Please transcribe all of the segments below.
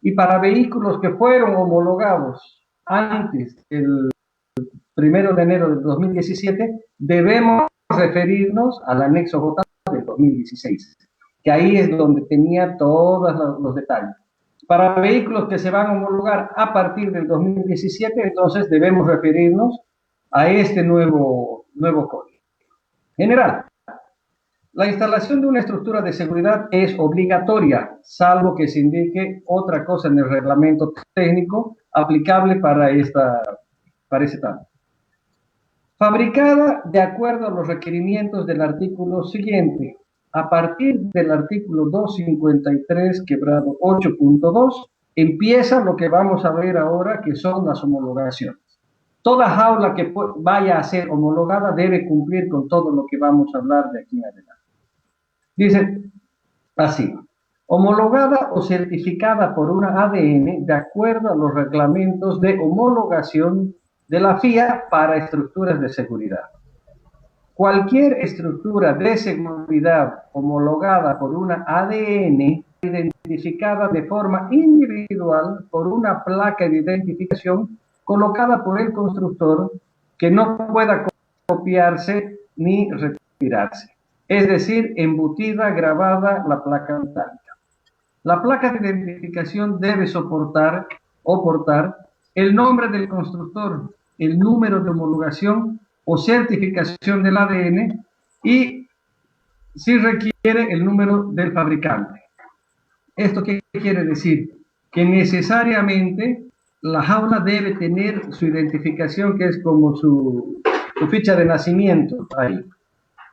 y para vehículos que fueron homologados antes del 1 de enero del 2017, debemos referirnos al anexo J del 2016, que ahí es donde tenía todos los detalles. Para vehículos que se van a homologar a partir del 2017, entonces debemos referirnos a este nuevo código. General, la instalación de una estructura de seguridad es obligatoria, salvo que se indique otra cosa en el reglamento técnico aplicable para ese tramo. Fabricada de acuerdo a los requerimientos del artículo siguiente, a partir del artículo 253-8.2, empieza lo que vamos a ver ahora, que son las homologaciones. Toda jaula que vaya a ser homologada debe cumplir con todo lo que vamos a hablar de aquí en adelante. Dice así: homologada o certificada por una ADN de acuerdo a los reglamentos de homologación de la FIA para estructuras de seguridad. Cualquier estructura de seguridad homologada por una ADN identificada de forma individual por una placa de identificación colocada por el constructor que no pueda copiarse ni retirarse, es decir, embutida, grabada la placa metálica. La placa de identificación debe soportar o portar el nombre del constructor, el número de homologación o certificación del ADN y, si requiere, el número del fabricante. ¿Esto qué quiere decir? Que necesariamente la jaula debe tener su identificación, que es como su ficha de nacimiento ahí.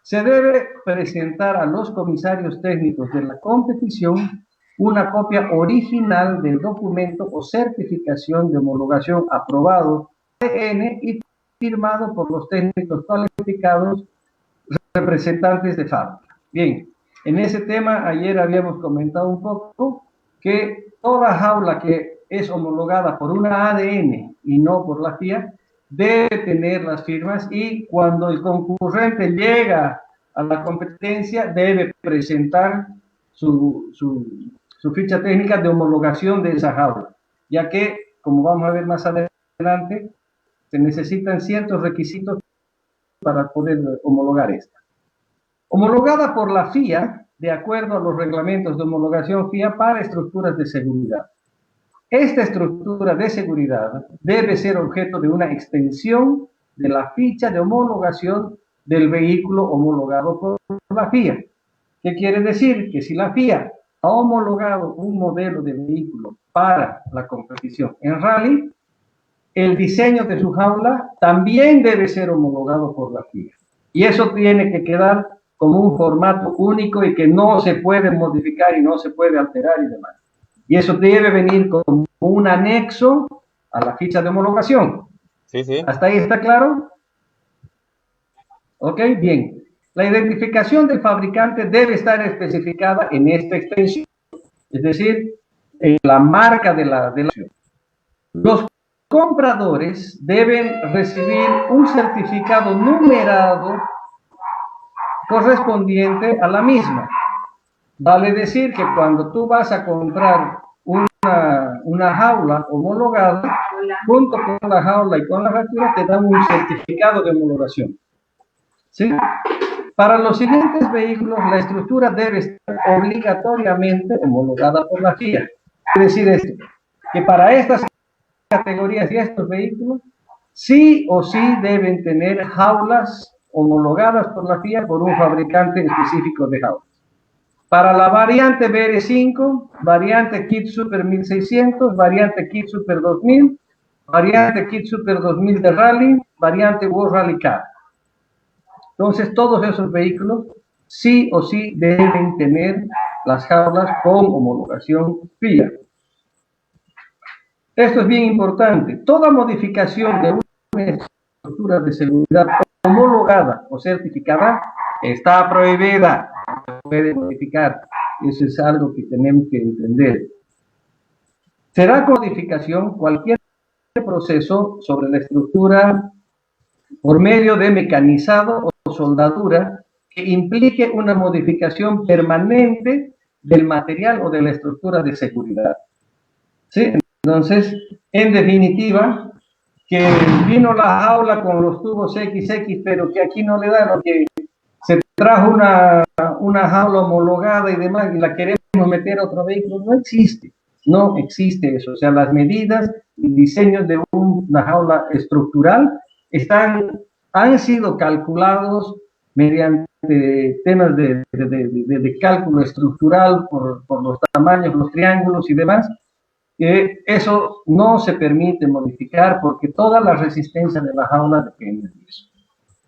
Se debe presentar a los comisarios técnicos de la competición una copia original del documento o certificación de homologación aprobado ADN y firmado por los técnicos cualificados representantes de fábrica. Bien, en ese tema ayer habíamos comentado un poco que toda jaula que es homologada por una ADN y no por la FIA debe tener las firmas, y cuando el concurrente llega a la competencia debe presentar su ficha técnica de homologación de esa jaula, ya que, como vamos a ver más adelante, se necesitan ciertos requisitos para poder homologar esta. Homologada por la FIA, de acuerdo a los reglamentos de homologación FIA para estructuras de seguridad. Esta estructura de seguridad debe ser objeto de una extensión de la ficha de homologación del vehículo homologado por la FIA. ¿Qué quiere decir? Que si la FIA ha homologado un modelo de vehículo para la competición en rally, el diseño de su jaula también debe ser homologado por la FIA. Y eso tiene que quedar como un formato único y que no se puede modificar y no se puede alterar y demás. Y eso debe venir como un anexo a la ficha de homologación. Sí, sí. ¿Hasta ahí está claro? Ok, bien. La identificación del fabricante debe estar especificada en esta extensión, es decir, en la marca de la acción. Los compradores deben recibir un certificado numerado correspondiente a la misma. Vale decir que cuando tú vas a comprar una jaula homologada, junto con la jaula y con la factura te dan un certificado de homologación. ¿Sí? Para los siguientes vehículos, la estructura debe estar obligatoriamente homologada por la FIA. Quiere decir esto, que para estas categorías y estos vehículos, sí o sí deben tener jaulas homologadas por la FIA por un fabricante específico de jaulas. Para la variante BR5, variante Kit Super 1600, variante Kit Super 2000, variante Kit Super 2000 de Rally, variante World Rally Car. Entonces, todos esos vehículos sí o sí deben tener las jaulas con homologación FIA. Esto es bien importante. Toda modificación de una estructura de seguridad homologada o certificada está prohibida. No se puede modificar. Eso es algo que tenemos que entender. Será codificación cualquier proceso sobre la estructura por medio de mecanizado o soldadura que implique una modificación permanente del material o de la estructura de seguridad. ¿sí? Entonces, en definitiva, que vino la jaula con los tubos XX, pero que aquí no le da, lo que se trajo una jaula homologada y demás, y la queremos meter a otro vehículo, no existe. No existe eso. O sea, las medidas y diseños de una jaula estructural han sido calculados mediante temas de cálculo estructural por los tamaños, los triángulos y demás. Eso no se permite modificar porque toda la resistencia de la jaula depende de eso.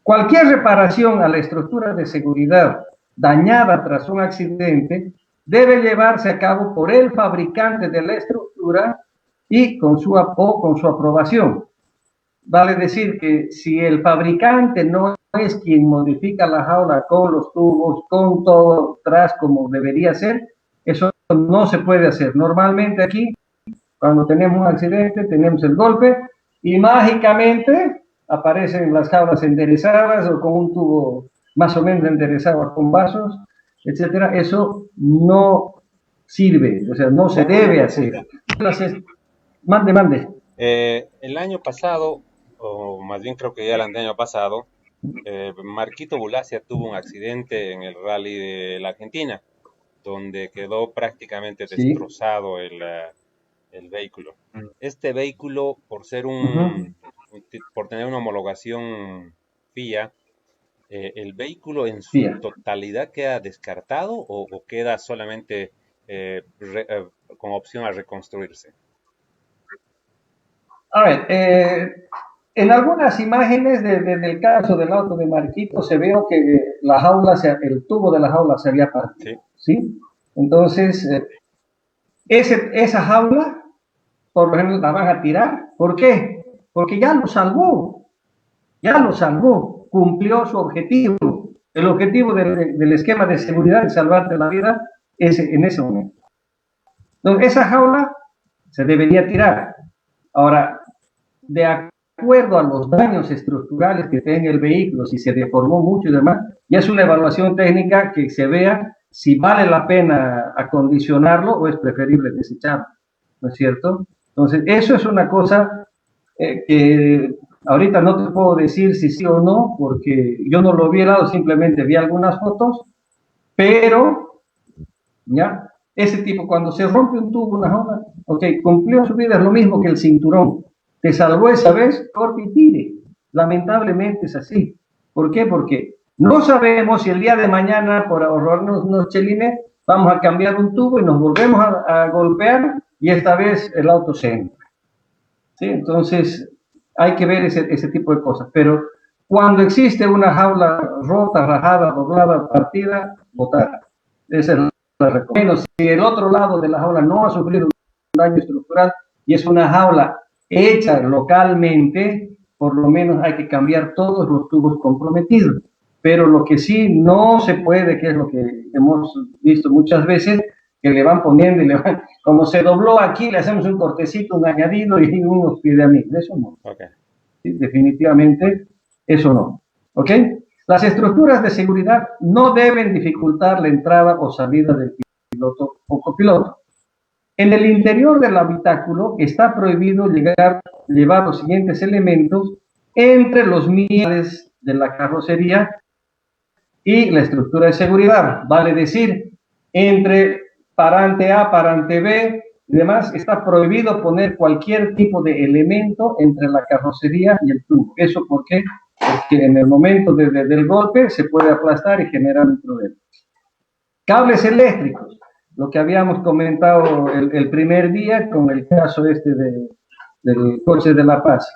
Cualquier reparación a la estructura de seguridad dañada tras un accidente debe llevarse a cabo por el fabricante de la estructura y con su aprobación. Vale decir que si el fabricante no es quien modifica la jaula con los tubos, con todo tras como debería ser, eso no se puede hacer. Normalmente aquí, cuando tenemos un accidente, tenemos el golpe y mágicamente aparecen las jaulas enderezadas o con un tubo más o menos enderezado con vasos, etcétera. Eso no sirve, o sea, no se debe hacer. Entonces, mande. El año pasado, o más bien creo que ya el año pasado, Marquito Bulacia tuvo un accidente en el rally de la Argentina, donde quedó prácticamente Sí. destrozado el vehículo. Este vehículo, por ser por tener una homologación FIA, ¿el vehículo en su Fía. totalidad queda descartado o queda solamente con opción a reconstruirse? A ver, en algunas imágenes del caso del auto de Marquito se ve que el tubo de la jaula se había partido, ¿Sí? ¿sí? Entonces, esa jaula, por lo menos la van a tirar. ¿Por qué? Porque ya lo salvó, cumplió su objetivo. El objetivo del esquema de seguridad de salvarte la vida es en ese momento. Entonces, esa jaula se debería tirar. Ahora, de acuerdo a los daños estructurales que tenga el vehículo, si se deformó mucho y demás, ya es una evaluación técnica que se vea si vale la pena acondicionarlo o es preferible desecharlo, ¿no es cierto? Entonces, eso es una cosa que ahorita no te puedo decir si sí o no, porque yo no lo vi helado, simplemente vi algunas fotos, pero, ¿ya? Ese tipo, cuando se rompe un tubo, una jaula, ok, cumplió su vida, es lo mismo que el cinturón. Te salvó esa vez, corte y tire. Lamentablemente es así. ¿Por qué? Porque no sabemos si el día de mañana, por ahorrarnos unos chelines, vamos a cambiar un tubo y nos volvemos a golpear y esta vez el auto se entra. ¿Sí? Entonces, hay que ver ese tipo de cosas. Pero cuando existe una jaula rota, rajada, doblada, partida, botar. Esa es la recomendación. Si el otro lado de la jaula no ha sufrido un daño estructural y es una jaula hecha localmente, por lo menos hay que cambiar todos los tubos comprometidos. Pero lo que sí no se puede, que es lo que hemos visto muchas veces, que le van poniendo y le van, como se dobló aquí, le hacemos un cortecito, un añadido y unos piedamientos. Eso no. Okay. ¿Sí? Definitivamente, eso no. ¿Ok? Las estructuras de seguridad no deben dificultar la entrada o salida del piloto o copiloto. En el interior del habitáculo está prohibido llevar los siguientes elementos entre los miembros de la carrocería y la estructura de seguridad. Vale decir, entre parante A, parante B y demás, está prohibido poner cualquier tipo de elemento entre la carrocería y el tubo. ¿Eso por qué? Porque en el momento del golpe se puede aplastar y generar un problema. Cables eléctricos, lo que habíamos comentado el primer día con el caso del coche de La Paz.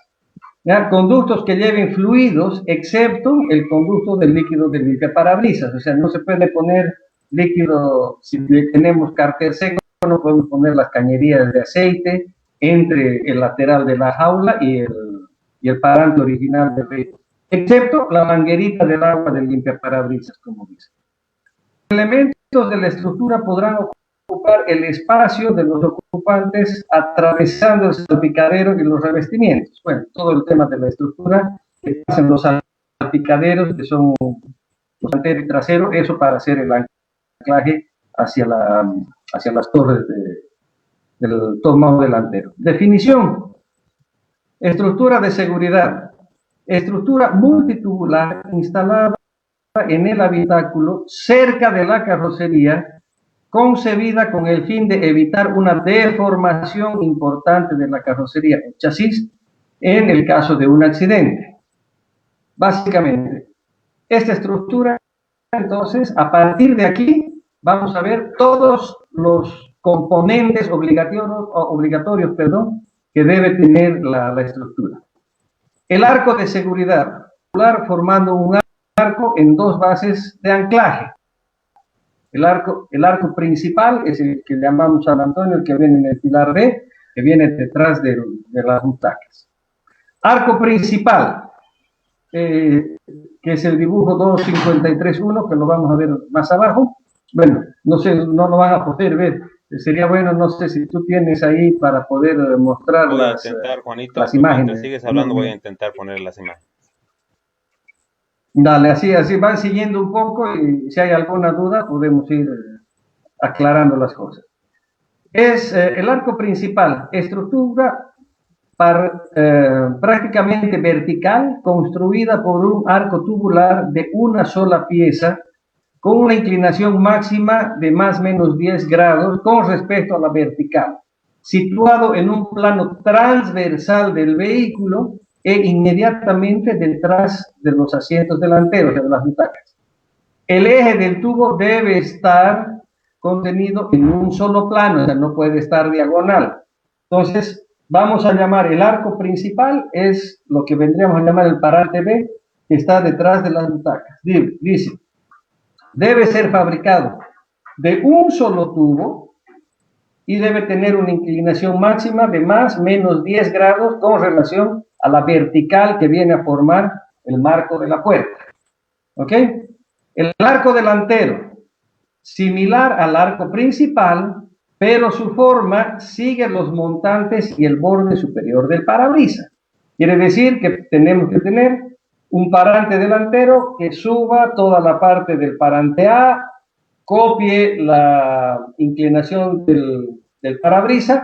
¿Ya? Conductos que lleven fluidos, excepto el conducto del líquido de limpiaparabrisas. O sea, no se puede poner líquido, si tenemos cárter seco, no podemos poner las cañerías de aceite entre el lateral de la jaula y el parante original del vehículo, excepto la manguerita del agua del limpiaparabrisas, como dice. Elementos de la estructura podrán ocupar el espacio de los ocupantes atravesando el salpicadero y los revestimientos. Bueno, todo el tema de la estructura que hacen los salpicaderos, que son los delantero y trasero, eso para hacer el anclaje hacia las torres del tomado delantero. Definición: estructura de seguridad, estructura multitubular instalada en el habitáculo cerca de la carrocería, concebida con el fin de evitar una deformación importante de la carrocería o chasis en el caso de un accidente. Básicamente, esta estructura, entonces, a partir de aquí, vamos a ver todos los componentes obligatorios, que debe tener la estructura. El arco de seguridad, formando un arco en dos bases de anclaje. El arco principal es el que llamamos San Antonio, el que viene en el pilar B, que viene detrás de las butacas. Arco principal, que es el dibujo 253.1, que lo vamos a ver más abajo. Bueno, no sé, no lo van a poder ver. Sería bueno, no sé si tú tienes ahí para poder mostrar Voy a intentar, Juanito, las imágenes. mientras sigues hablando, voy a intentar poner las imágenes. Dale, así van siguiendo un poco y si hay alguna duda podemos ir aclarando las cosas. Es el arco principal, estructura prácticamente vertical, construida por un arco tubular de una sola pieza, con una inclinación máxima de más o menos 10 grados con respecto a la vertical, situado en un plano transversal del vehículo e inmediatamente detrás de los asientos delanteros, de las butacas. El eje del tubo debe estar contenido en un solo plano, o sea, no puede estar diagonal. Entonces, vamos a llamar el arco principal, es lo que vendríamos a llamar el parante B, que está detrás de las butacas. Dice, debe ser fabricado de un solo tubo y debe tener una inclinación máxima de más o menos 10 grados con relación a la vertical que viene a formar el marco de la puerta. ¿Ok? El arco delantero, similar al arco principal, pero su forma sigue los montantes y el borde superior del parabrisas. Quiere decir que tenemos que tener un parante delantero que suba toda la parte del parante A, copie la inclinación del parabrisas,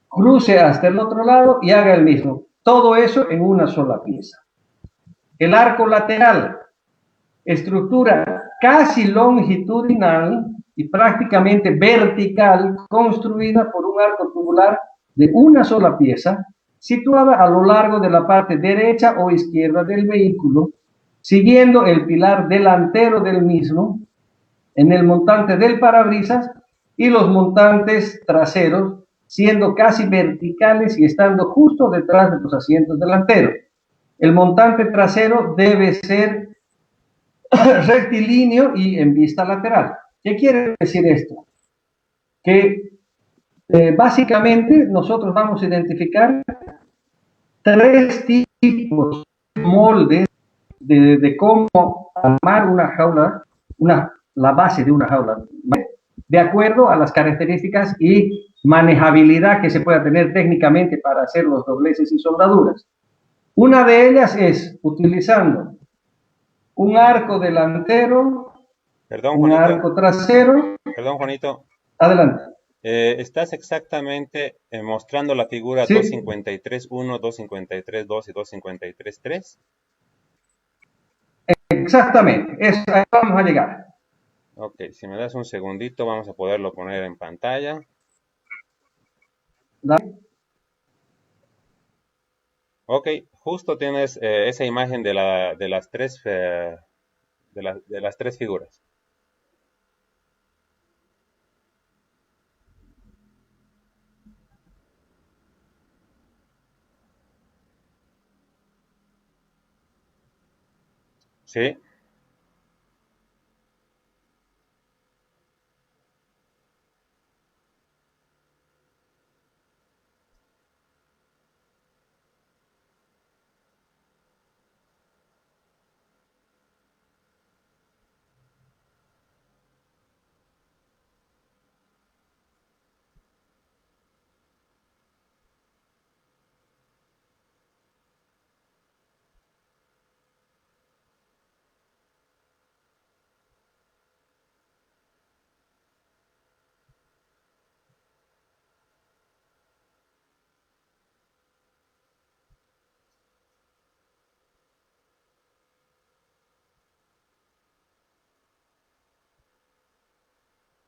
cruce hasta el otro lado y haga el mismo. Todo eso en una sola pieza. El arco lateral, estructura casi longitudinal y prácticamente vertical, construida por un arco tubular de una sola pieza, situada a lo largo de la parte derecha o izquierda del vehículo, siguiendo el pilar delantero del mismo, en el montante del parabrisas y los montantes traseros, siendo casi verticales y estando justo detrás de los asientos delanteros. El montante trasero debe ser rectilíneo y en vista lateral. ¿Qué quiere decir esto? Que básicamente nosotros vamos a identificar tres tipos de moldes de cómo armar una jaula, la base de una jaula, de acuerdo a las características y manejabilidad que se pueda tener técnicamente para hacer los dobleces y soldaduras. Una de ellas es utilizando un arco delantero, Perdón, un Juanito. arco trasero. Perdón, Juanito. Adelante. Estás exactamente mostrando la figura Sí. 253.1, 253.2 y 253.3. Exactamente, ahí vamos a llegar. Ok, si me das un segundito, vamos a poderlo poner en pantalla. ¿Dale? Ok, justo tienes esa imagen de las tres figuras. Sí.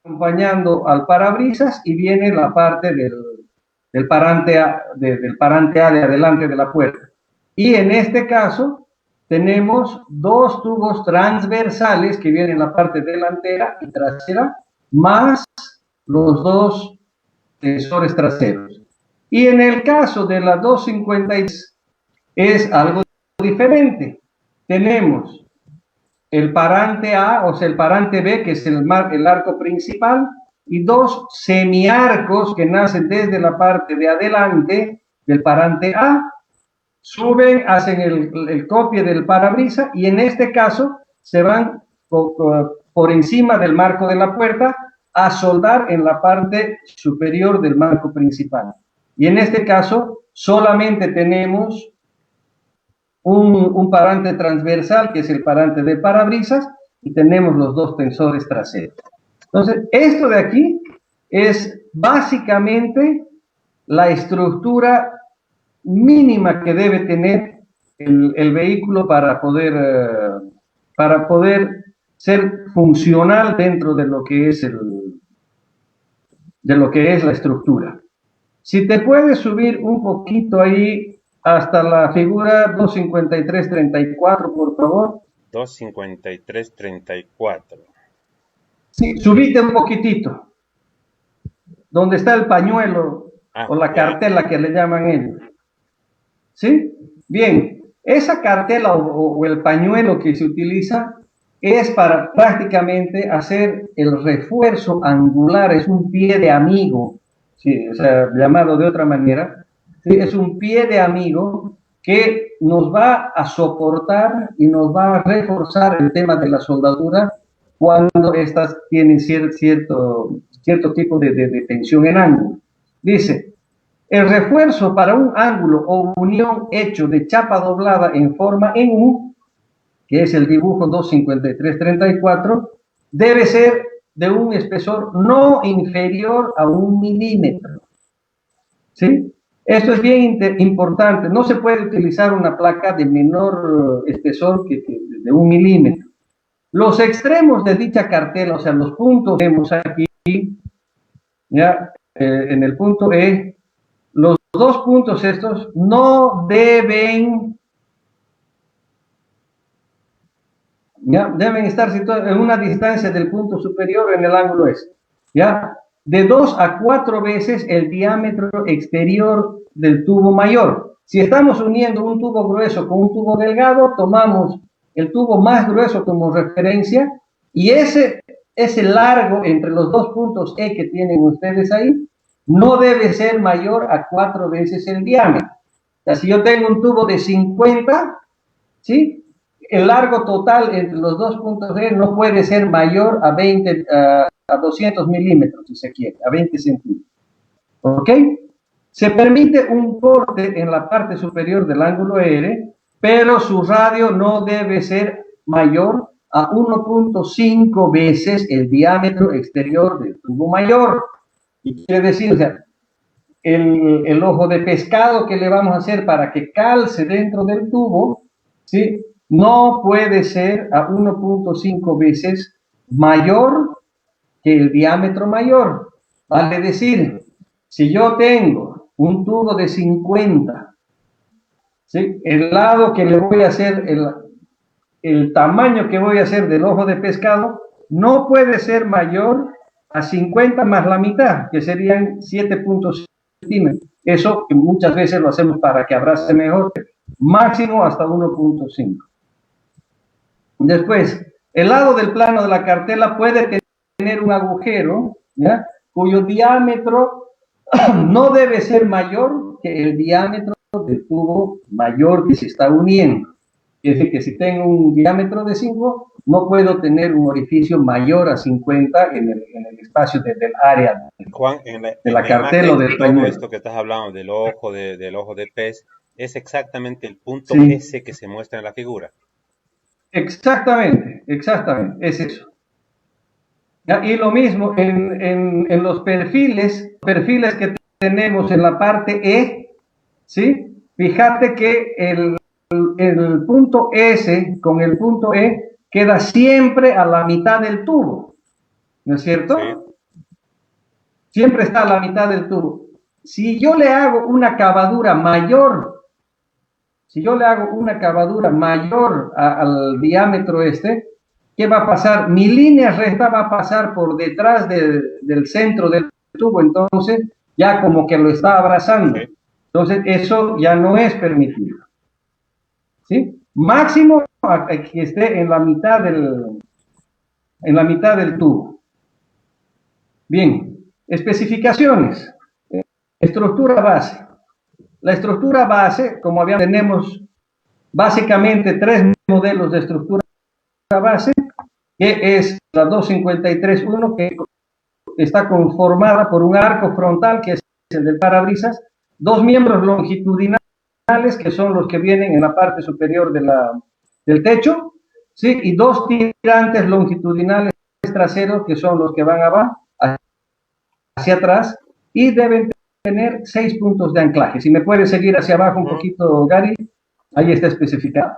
acompañando al parabrisas y viene la parte del parante del parante A de adelante de la puerta. Y en este caso tenemos dos tubos transversales que vienen en la parte delantera y trasera, más los dos tensores traseros. Y en el caso de la 256 es algo diferente. Tenemos el parante A, o sea, el parante B, que es el arco principal, y dos semiarcos que nacen desde la parte de adelante del parante A, suben, hacen el copie del parabrisas y en este caso se van por encima del marco de la puerta a soldar en la parte superior del marco principal. Y en este caso solamente tenemos un parante transversal, que es el parante de parabrisas, y tenemos los dos tensores traseros. Entonces, esto de aquí es básicamente la estructura mínima que debe tener el vehículo para poder ser funcional dentro de lo que es la estructura. Si te puedes subir un poquito ahí hasta la figura 253-34, por favor. 253-34. Sí, subite un poquitito. Donde está el pañuelo o la cartela que le llaman ellos. ¿Sí? Bien, esa cartela o el pañuelo que se utiliza es para prácticamente hacer el refuerzo angular, es un pie de amigo, ¿sí? O sea, llamado de otra manera, ¿sí? Es un pie de amigo que nos va a soportar y nos va a reforzar el tema de la soldadura cuando estas tienen cierto tipo de tensión en ángulo. Dice, el refuerzo para un ángulo o unión hecho de chapa doblada en forma en U, que es el dibujo 253-34, debe ser de un espesor no inferior a 1 milímetro. ¿Sí? Esto es bien importante. No se puede utilizar una placa de menor espesor que de 1 milímetro. Los extremos de dicha cartela, o sea, los puntos que vemos aquí, ya en el punto E, los dos puntos estos no deben, deben estar situados en una distancia del punto superior en el ángulo S, ¿ya? De 2 a 4 veces el diámetro exterior del tubo mayor. Si estamos uniendo un tubo grueso con un tubo delgado, tomamos el tubo más grueso como referencia y ese largo entre los dos puntos E que tienen ustedes ahí no debe ser mayor a 4 veces el diámetro. O sea, si yo tengo un tubo de 50, ¿sí? El largo total entre los dos puntos E no puede ser mayor a 200 milímetros, si se quiere, a 20 centímetros. ¿Ok? Se permite un corte en la parte superior del ángulo R, pero su radio no debe ser mayor a 1.5 veces el diámetro exterior del tubo mayor. Y quiere decir, o sea, el ojo de pescado que le vamos a hacer para que calce dentro del tubo, ¿sí? No puede ser a 1.5 veces mayor que el diámetro mayor. Vale decir, si yo tengo un tubo de 50, ¿sí? El lado que le voy a hacer, el tamaño que voy a hacer del ojo de pescado no puede ser mayor a 50 más la mitad, que serían 7.5 centímetros. Eso que muchas veces lo hacemos para que abrace mejor, máximo hasta 1.5. Después, el lado del plano de la cartela puede tener un agujero, ¿ya? Cuyo diámetro no debe ser mayor que el diámetro del tubo mayor que se está uniendo. Es decir, que si tengo un diámetro de 5, no puedo tener un orificio mayor a 50 en el espacio del área Juan, de la cartela o del pañuelo. Esto que estás hablando del ojo de pez es exactamente el punto S que se muestra en la figura. Exactamente, es eso. Y lo mismo en los perfiles que tenemos en la parte E, ¿sí? Fíjate que el punto S con el punto E queda siempre a la mitad del tubo, ¿no es cierto? Sí. siempre está a la mitad del tubo. Si yo le hago una cavadura mayor, si yo le hago una cavadura mayor al diámetro ¿qué va a pasar? Mi línea recta va a pasar por detrás del centro del tubo, entonces ya como que lo está abrazando. Entonces eso ya no es permitido. ¿Sí? Máximo que esté en la mitad del tubo. Bien, especificaciones. Estructura base. La estructura base, como tenemos básicamente 3 modelos de estructura base, que es la 253.1, que está conformada por un arco frontal, que es el del parabrisas, 2 miembros longitudinales, que son los que vienen en la parte superior del techo, ¿sí? Y 2 tirantes longitudinales traseros, que son los que van abajo, hacia atrás, y deben tener 6 puntos de anclaje. Si me puede seguir hacia abajo un poquito, Gary, ahí está especificado.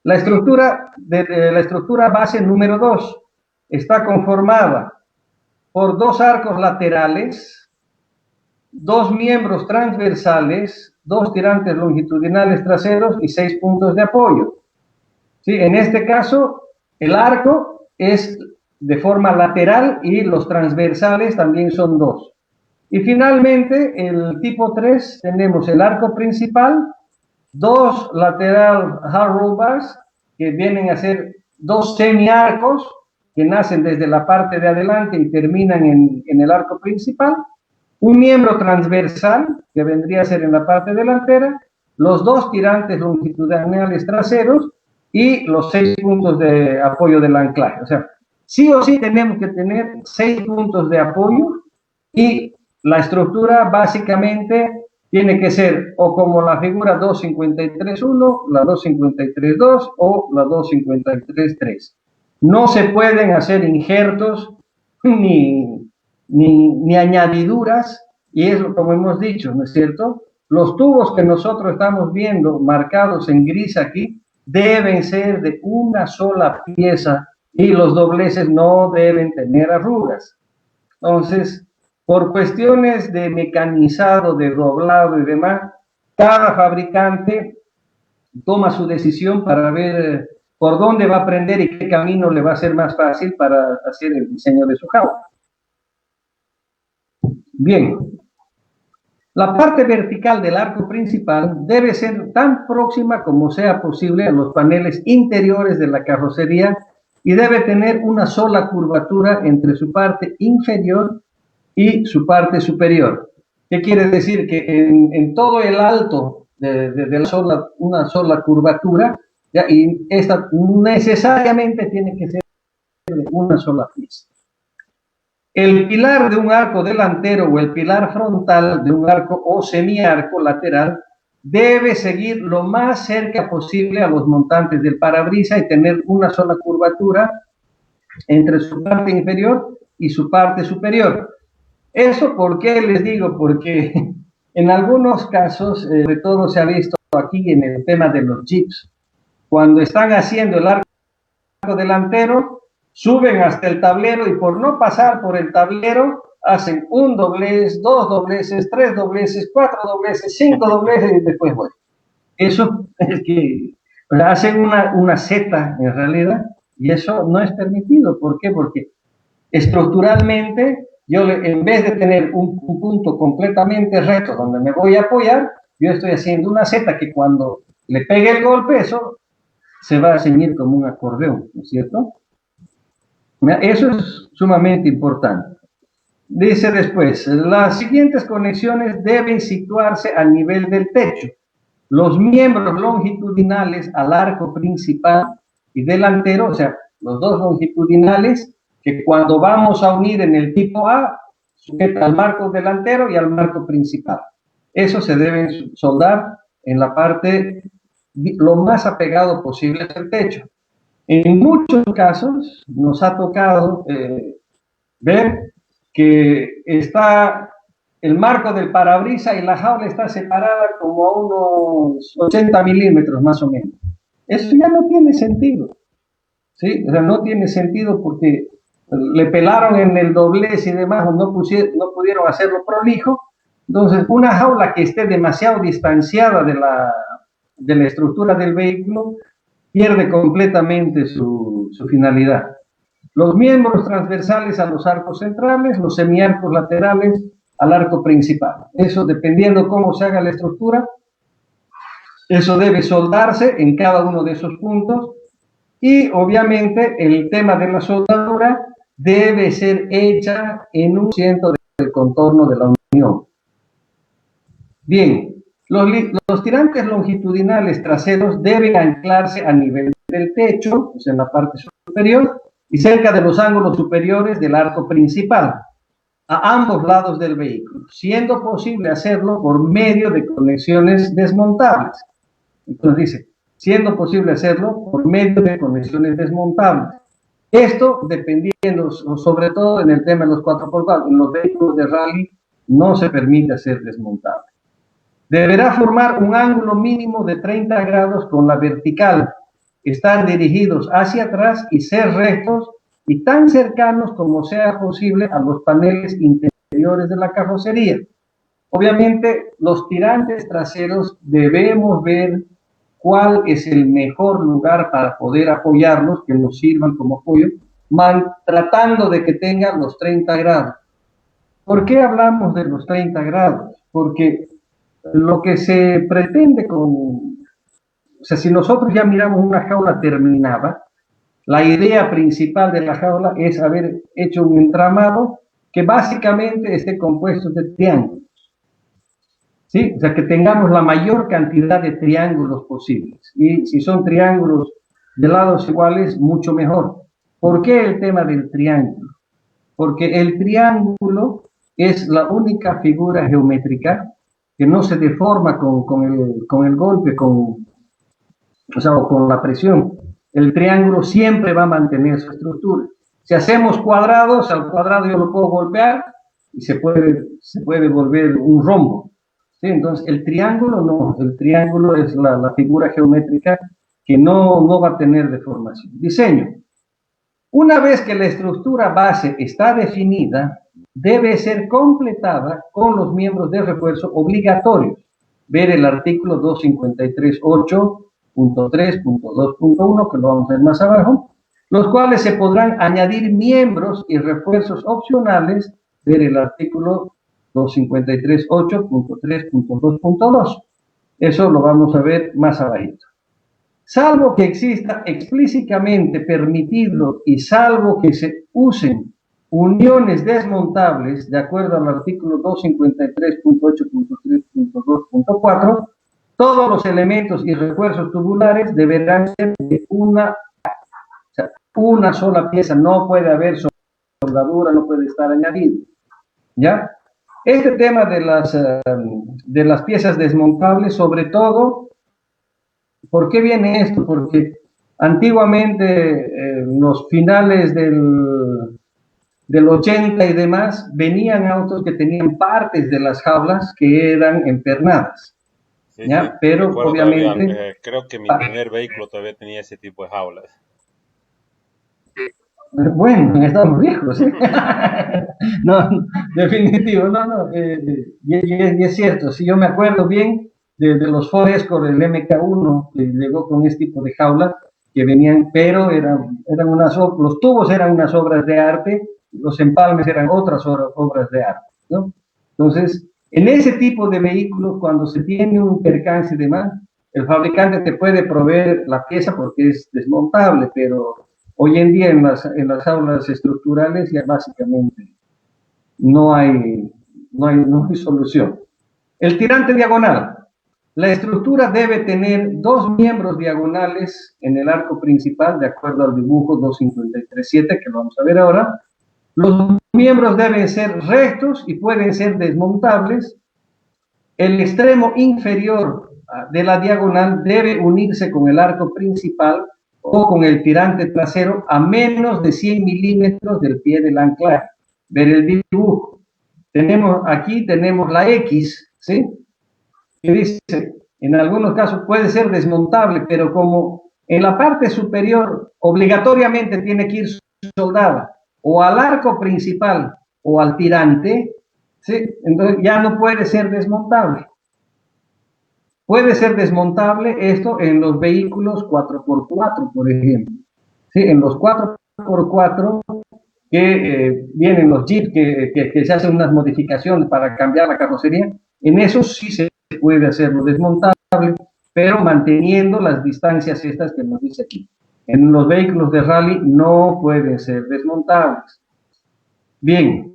La estructura base número 2 está conformada por 2 arcos laterales, 2 miembros transversales, 2 tirantes longitudinales traseros y 6 puntos de apoyo. ¿Sí? En este caso, el arco es de forma lateral y los transversales también son 2. Y finalmente, el tipo 3, tenemos el arco principal, 2 lateral hard roll bars, que vienen a ser 2 semiarcos que nacen desde la parte de adelante y terminan en el arco principal, un miembro transversal, que vendría a ser en la parte delantera, los 2 tirantes longitudinales traseros y los 6 puntos de apoyo del anclaje. O sea, sí o sí tenemos que tener 6 puntos de apoyo, y la estructura básicamente tiene que ser o como la figura 253.1, la 253.2 o la 253.3. No se pueden hacer injertos ni añadiduras, y es como hemos dicho, ¿no es cierto? Los tubos que nosotros estamos viendo marcados en gris aquí deben ser de una sola pieza, y los dobleces no deben tener arrugas. Entonces, por cuestiones de mecanizado, de doblado y demás, cada fabricante toma su decisión para ver por dónde va a prender y qué camino le va a ser más fácil para hacer el diseño de su jaula. Bien, la parte vertical del arco principal debe ser tan próxima como sea posible a los paneles interiores de la carrocería, y debe tener una sola curvatura entre su parte inferior y su parte superior. ¿Qué quiere decir? Que en todo el alto de una sola curvatura, ¿ya? Y esta necesariamente tiene que ser de una sola pieza. El pilar de un arco delantero o el pilar frontal de un arco o semiarco lateral debe seguir lo más cerca posible a los montantes del parabrisas y tener una sola curvatura entre su parte inferior y su parte superior. ¿Eso por qué les digo? Porque en algunos casos, sobre todo se ha visto aquí en el tema de los jeeps, cuando están haciendo el arco delantero, suben hasta el tablero y por no pasar por el tablero, hacen un doblez, 2 dobleces, 3 dobleces, 4 dobleces, 5 dobleces y después bueno. Eso es que hacen una Z en realidad, y eso no es permitido. ¿Por qué? Porque estructuralmente, yo en vez de tener un punto completamente recto donde me voy a apoyar, yo estoy haciendo una Z que cuando le pegue el golpe, eso se va a ceñir como un acordeón, ¿no es cierto? Eso es sumamente importante. Dice después, las siguientes conexiones deben situarse al nivel del techo. Los miembros longitudinales al arco principal y delantero, o sea, los 2 longitudinales, que cuando vamos a unir en el tipo A, sujeta al marco delantero y al marco principal. Eso se deben soldar en la parte lo más apegado posible al techo. En muchos casos nos ha tocado ver que está el marco del parabrisas y la jaula está separada como a unos 80 milímetros más o menos. Eso ya no tiene sentido, ¿sí? O sea, no tiene sentido porque le pelaron en el doblez y demás, no pudieron hacerlo prolijo. Entonces, una jaula que esté demasiado distanciada de la estructura del vehículo pierde completamente su finalidad. Los miembros transversales a los arcos centrales, los semiarcos laterales al arco principal. Eso, dependiendo cómo se haga la estructura, eso debe soldarse en cada uno de esos puntos. Y obviamente el tema de la soldadura debe ser hecha en un ciento del contorno de la unión. Bien, los tirantes longitudinales traseros deben anclarse a nivel del techo, o sea, en la parte superior, y cerca de los ángulos superiores del arco principal, a ambos lados del vehículo, siendo posible hacerlo por medio de conexiones desmontables. Entonces dice, siendo posible hacerlo por medio de conexiones desmontables. Esto dependiendo, sobre todo en el tema de los 4x4, en los vehículos de rally no se permite hacer desmontable. Deberá formar un ángulo mínimo de 30 grados con la vertical, estar dirigidos hacia atrás y ser rectos y tan cercanos como sea posible a los paneles interiores de la carrocería. Obviamente, los tirantes traseros debemos ver cuál es el mejor lugar para poder apoyarlos, que nos sirvan como apoyo, tratando de que tengan los 30 grados. ¿Por qué hablamos de los 30 grados? Porque lo que se pretende o sea, si nosotros ya miramos una jaula terminada, la idea principal de la jaula es haber hecho un entramado que básicamente esté compuesto de triángulos. ¿Sí? O sea, que tengamos la mayor cantidad de triángulos posibles. Y si son triángulos de lados iguales, mucho mejor. ¿Por qué el tema del triángulo? Porque el triángulo es la única figura geométrica que no se deforma con el golpe, o con la presión. El triángulo siempre va a mantener su estructura. Si hacemos cuadrados, al cuadrado yo lo puedo golpear y se puede volver un rombo. ¿Sí? Entonces, el triángulo no, el triángulo es la figura geométrica que no va a tener deformación. Diseño. Una vez que la estructura base está definida, debe ser completada con los miembros de refuerzo obligatorios. Ver el artículo 253.8.3.2.1, que lo vamos a ver más abajo, los cuales se podrán añadir miembros y refuerzos opcionales. Ver el artículo 253.8.3.2.2. Eso lo vamos a ver más abajito. Salvo que exista explícitamente permitido y salvo que se usen uniones desmontables, de acuerdo al artículo 253.8.3.2.4, todos los elementos y refuerzos tubulares deberán ser de una sola pieza, no puede haber soldadura, no puede estar añadido. ¿Ya? Este tema de las piezas desmontables, sobre todo, ¿por qué viene esto? Porque antiguamente, en los finales del 80 y demás, venían autos que tenían partes de las jaulas que eran empernadas. Sí, ¿ya? sí, Pero obviamente... todavía, creo que mi primer vehículo todavía tenía ese tipo de jaulas. Bueno, estamos viejos, ¿sí? No, definitivo, no, y es cierto, si yo me acuerdo bien de los Ford Escort, el MK1, que llegó con este tipo de jaula, que venían, pero eran los tubos eran unas obras de arte, los empalmes eran otras obras de arte, ¿no? Entonces, en ese tipo de vehículos, cuando se tiene un percance y demás, el fabricante te puede proveer la pieza porque es desmontable, pero hoy en día en las aulas estructurales ya básicamente no hay solución. El tirante diagonal. La estructura debe tener dos miembros diagonales en el arco principal, de acuerdo al dibujo 253.7, que lo vamos a ver ahora. Los miembros deben ser rectos y pueden ser desmontables. El extremo inferior de la diagonal debe unirse con el arco principal o con el tirante trasero a menos de 100 milímetros del pie del anclaje. Ver el dibujo. Aquí tenemos la X, ¿sí? Que dice, en algunos casos puede ser desmontable, pero como en la parte superior obligatoriamente tiene que ir soldada o al arco principal o al tirante, ¿sí? Entonces ya no puede ser desmontable. Puede ser desmontable esto en los vehículos 4x4, por ejemplo. ¿Sí? En los 4x4 que vienen los Jeeps, que se hacen unas modificaciones para cambiar la carrocería, en esos sí se puede hacerlo desmontable, pero manteniendo las distancias estas que nos dice aquí. En los vehículos de rally no pueden ser desmontables. Bien,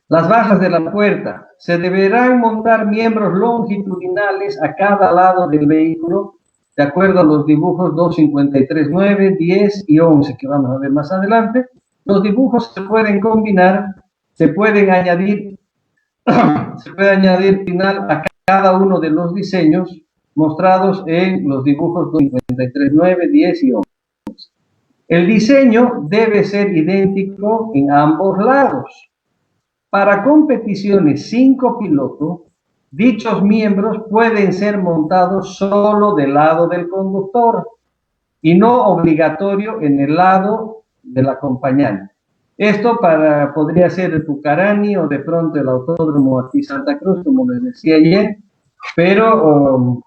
las barras de la puerta. Se deberán montar miembros longitudinales a cada lado del vehículo, de acuerdo a los dibujos 253, 9, 10 y 11, que vamos a ver más adelante. Los dibujos se pueden combinar, se pueden añadir, se puede añadir final a cada uno de los diseños mostrados en los dibujos 253, 9, 10 y 11. El diseño debe ser idéntico en ambos lados. Para competiciones sin copiloto, dichos miembros pueden ser montados solo del lado del conductor y no obligatorio en el lado del acompañante. Esto podría ser el Pucarani o de pronto el autódromo aquí Santa Cruz, como les decía ayer, pero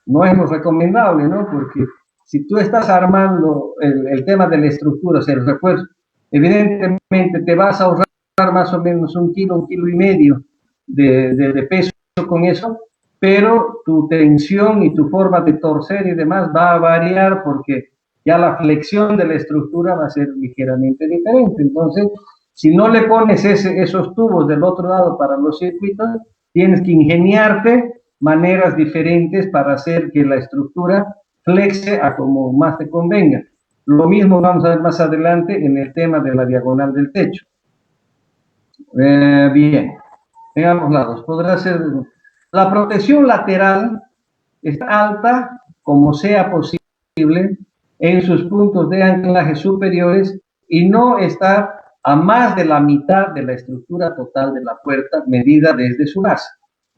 no es muy recomendable, ¿no? Porque si tú estás armando el tema de la estructura, o sea, el refuerzo, evidentemente te vas a ahorrar más o menos un kilo y medio de peso con eso, pero tu tensión y tu forma de torcer y demás va a variar porque ya la flexión de la estructura va a ser ligeramente diferente. Entonces, si no le pones esos tubos del otro lado para los circuitos, tienes que ingeniarte maneras diferentes para hacer que la estructura flexe a como más te convenga. Lo mismo vamos a ver más adelante en el tema de la diagonal del techo. Bien, en ambos lados. Podrá ser. La protección lateral está alta como sea posible en sus puntos de anclaje superiores y no está a más de la mitad de la estructura total de la puerta medida desde su base.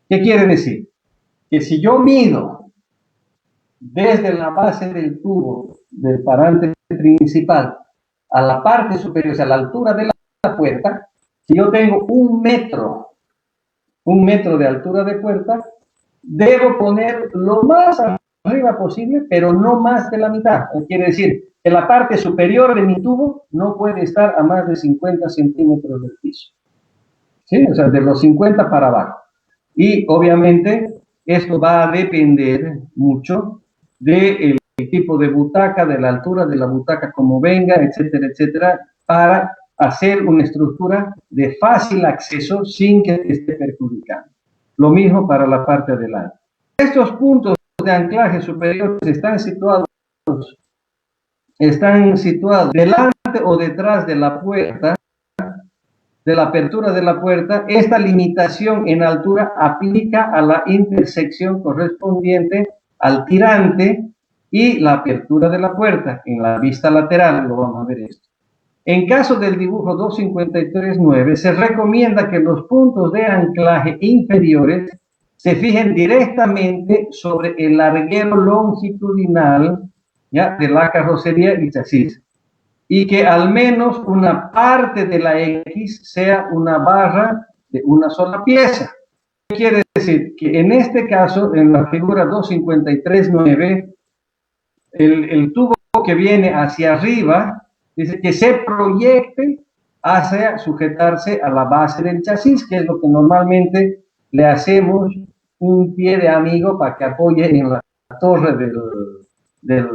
¿Qué quiere decir? Que si yo mido desde la base del tubo del parante principal a la parte superior, o sea, a la altura de la puerta, si yo tengo un metro de altura de puerta, debo poner lo más arriba posible, pero no más de la mitad. Quiere decir que la parte superior de mi tubo no puede estar a más de 50 centímetros del piso. ¿Sí? O sea, de los 50 para abajo. Y obviamente esto va a depender mucho del tipo de butaca, de la altura de la butaca como venga, etcétera, etcétera, para hacer una estructura de fácil acceso sin que te esté perjudicando. Lo mismo para la parte de adelante. Estos puntos de anclaje superiores están situados delante o detrás de la puerta, de la apertura de la puerta. Esta limitación en altura aplica a la intersección correspondiente al tirante y la apertura de la puerta. En la vista lateral lo vamos a ver esto. En caso del dibujo 253.9, se recomienda que los puntos de anclaje inferiores se fijen directamente sobre el larguero longitudinal, ¿ya?, de la carrocería y chasis, y que al menos una parte de la X sea una barra de una sola pieza. ¿Qué quiere decir? Que en este caso, en la figura 253.9, el tubo que viene hacia arriba, dice que se proyecte hacia sujetarse a la base del chasis, que es lo que normalmente le hacemos un pie de amigo para que apoye en la torre del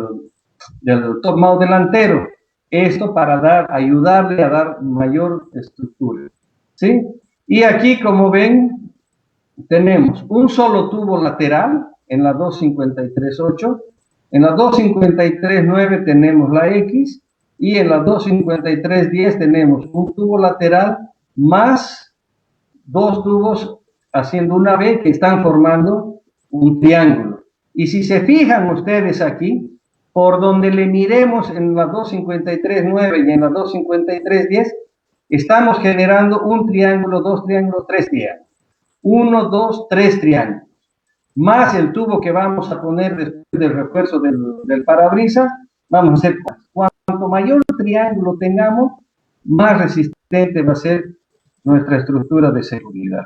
top mount delantero. Esto para ayudarle a dar mayor estructura, ¿sí? Y aquí, como ven, tenemos un solo tubo lateral en la 253.8, en la 253.9 tenemos la X, y en la 253.10 tenemos un tubo lateral más dos tubos haciendo una B que están formando un triángulo. Y si se fijan ustedes aquí, por donde le miremos en la 253.9 y en la 253.10, estamos generando un triángulo, dos triángulos, tres triángulos. 1, 2, 3 triángulos. Más el tubo que vamos a poner después del refuerzo del parabrisas, vamos a hacer cuanto mayor triángulo tengamos, más resistente va a ser nuestra estructura de seguridad.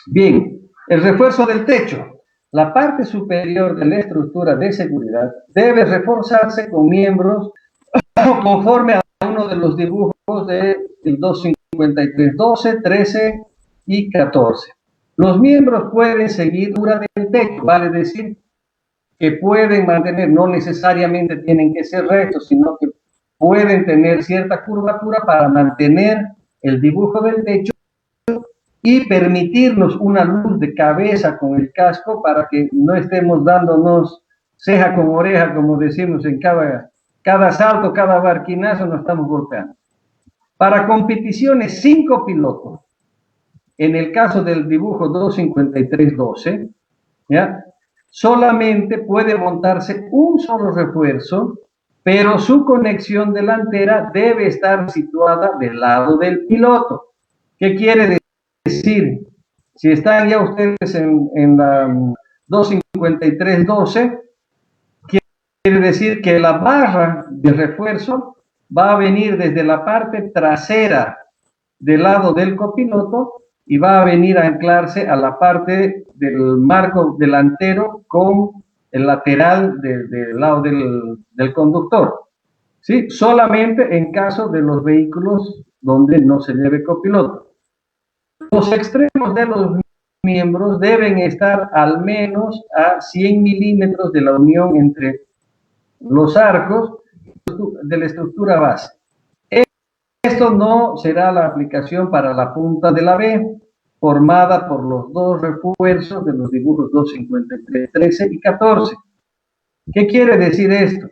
Bien, el refuerzo del techo. La parte superior de la estructura de seguridad debe reforzarse con miembros conforme a uno de los dibujos del 253, 12, 13 y 14. Los miembros pueden seguir la altura del techo, vale decir que pueden mantener, no necesariamente tienen que ser rectos, sino que pueden tener cierta curvatura para mantener el dibujo del techo y permitirnos una luz de cabeza con el casco para que no estemos dándonos ceja con oreja, como decimos en cada salto, cada barquinazo nos estamos golpeando. Para competiciones sin copiloto, en el caso del dibujo 253-12, ¿ya? Solamente puede montarse un solo refuerzo, pero su conexión delantera debe estar situada del lado del piloto. ¿Qué quiere decir? Si están ya ustedes en la 253-12, quiere decir que la barra de refuerzo va a venir desde la parte trasera del lado del copiloto y va a venir a anclarse a la parte del marco delantero con el lateral del lado del conductor. ¿Sí? Solamente en caso de los vehículos donde no se lleve copiloto. Los extremos de los miembros deben estar al menos a 100 milímetros de la unión entre los arcos de la estructura base. Esto no será la aplicación para la punta de la B, formada por los dos refuerzos de los dibujos 253, 13 y 14. ¿Qué quiere decir esto?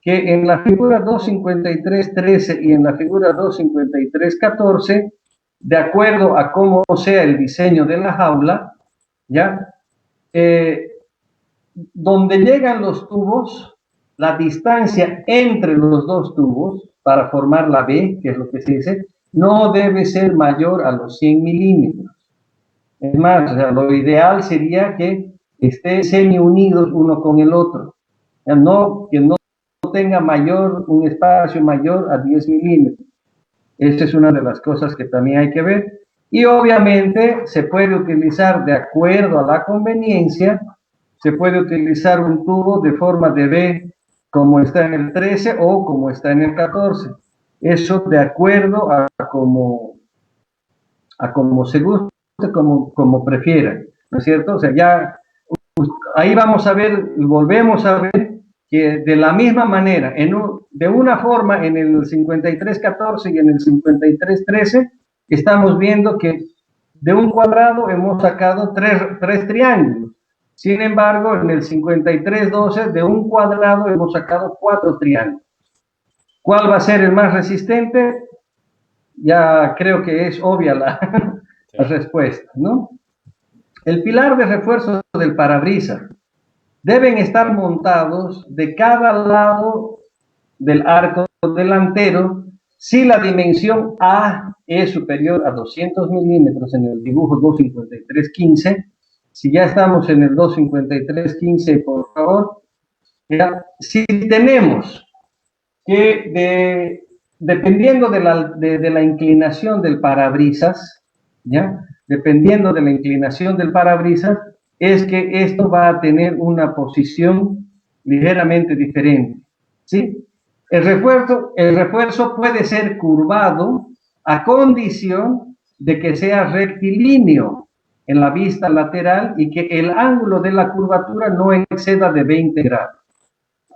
Que en la figura 253, 13 y en la figura 253, 14, de acuerdo a cómo sea el diseño de la jaula, ¿ya? Donde llegan los tubos, la distancia entre los dos tubos para formar la B, que es lo que se dice, no debe ser mayor a los 100 milímetros. Es más, o sea, lo ideal sería que estén semi unidos uno con el otro, que no tenga un espacio mayor a 10 milímetros. Esta es una de las cosas que también hay que ver. Y obviamente se puede utilizar de acuerdo a la conveniencia, se puede utilizar un tubo de forma de B como está en el 13 o como está en el 14. Eso de acuerdo a como se guste, como prefieran, ¿no es cierto? O sea, ya ahí vamos a ver, volvemos a ver que de la misma manera, de una forma en el 53-14 y en el 53-13, estamos viendo que de un cuadrado hemos sacado tres triángulos. Sin embargo, en el 53-12, de un cuadrado hemos sacado 4 triángulos. ¿Cuál va a ser el más resistente? Ya creo que es obvia la respuesta, ¿no? El pilar de refuerzo del parabrisas deben estar montados de cada lado del arco delantero si la dimensión A es superior a 200 milímetros en el dibujo 253-15. Si ya estamos en el 253-15, por favor, ya, si tenemos que dependiendo de la inclinación del parabrisas, ¿ya? Dependiendo de la inclinación del parabrisas, es que esto va a tener una posición ligeramente diferente, ¿sí? El refuerzo puede ser curvado a condición de que sea rectilíneo en la vista lateral y que el ángulo de la curvatura no exceda de 20 grados.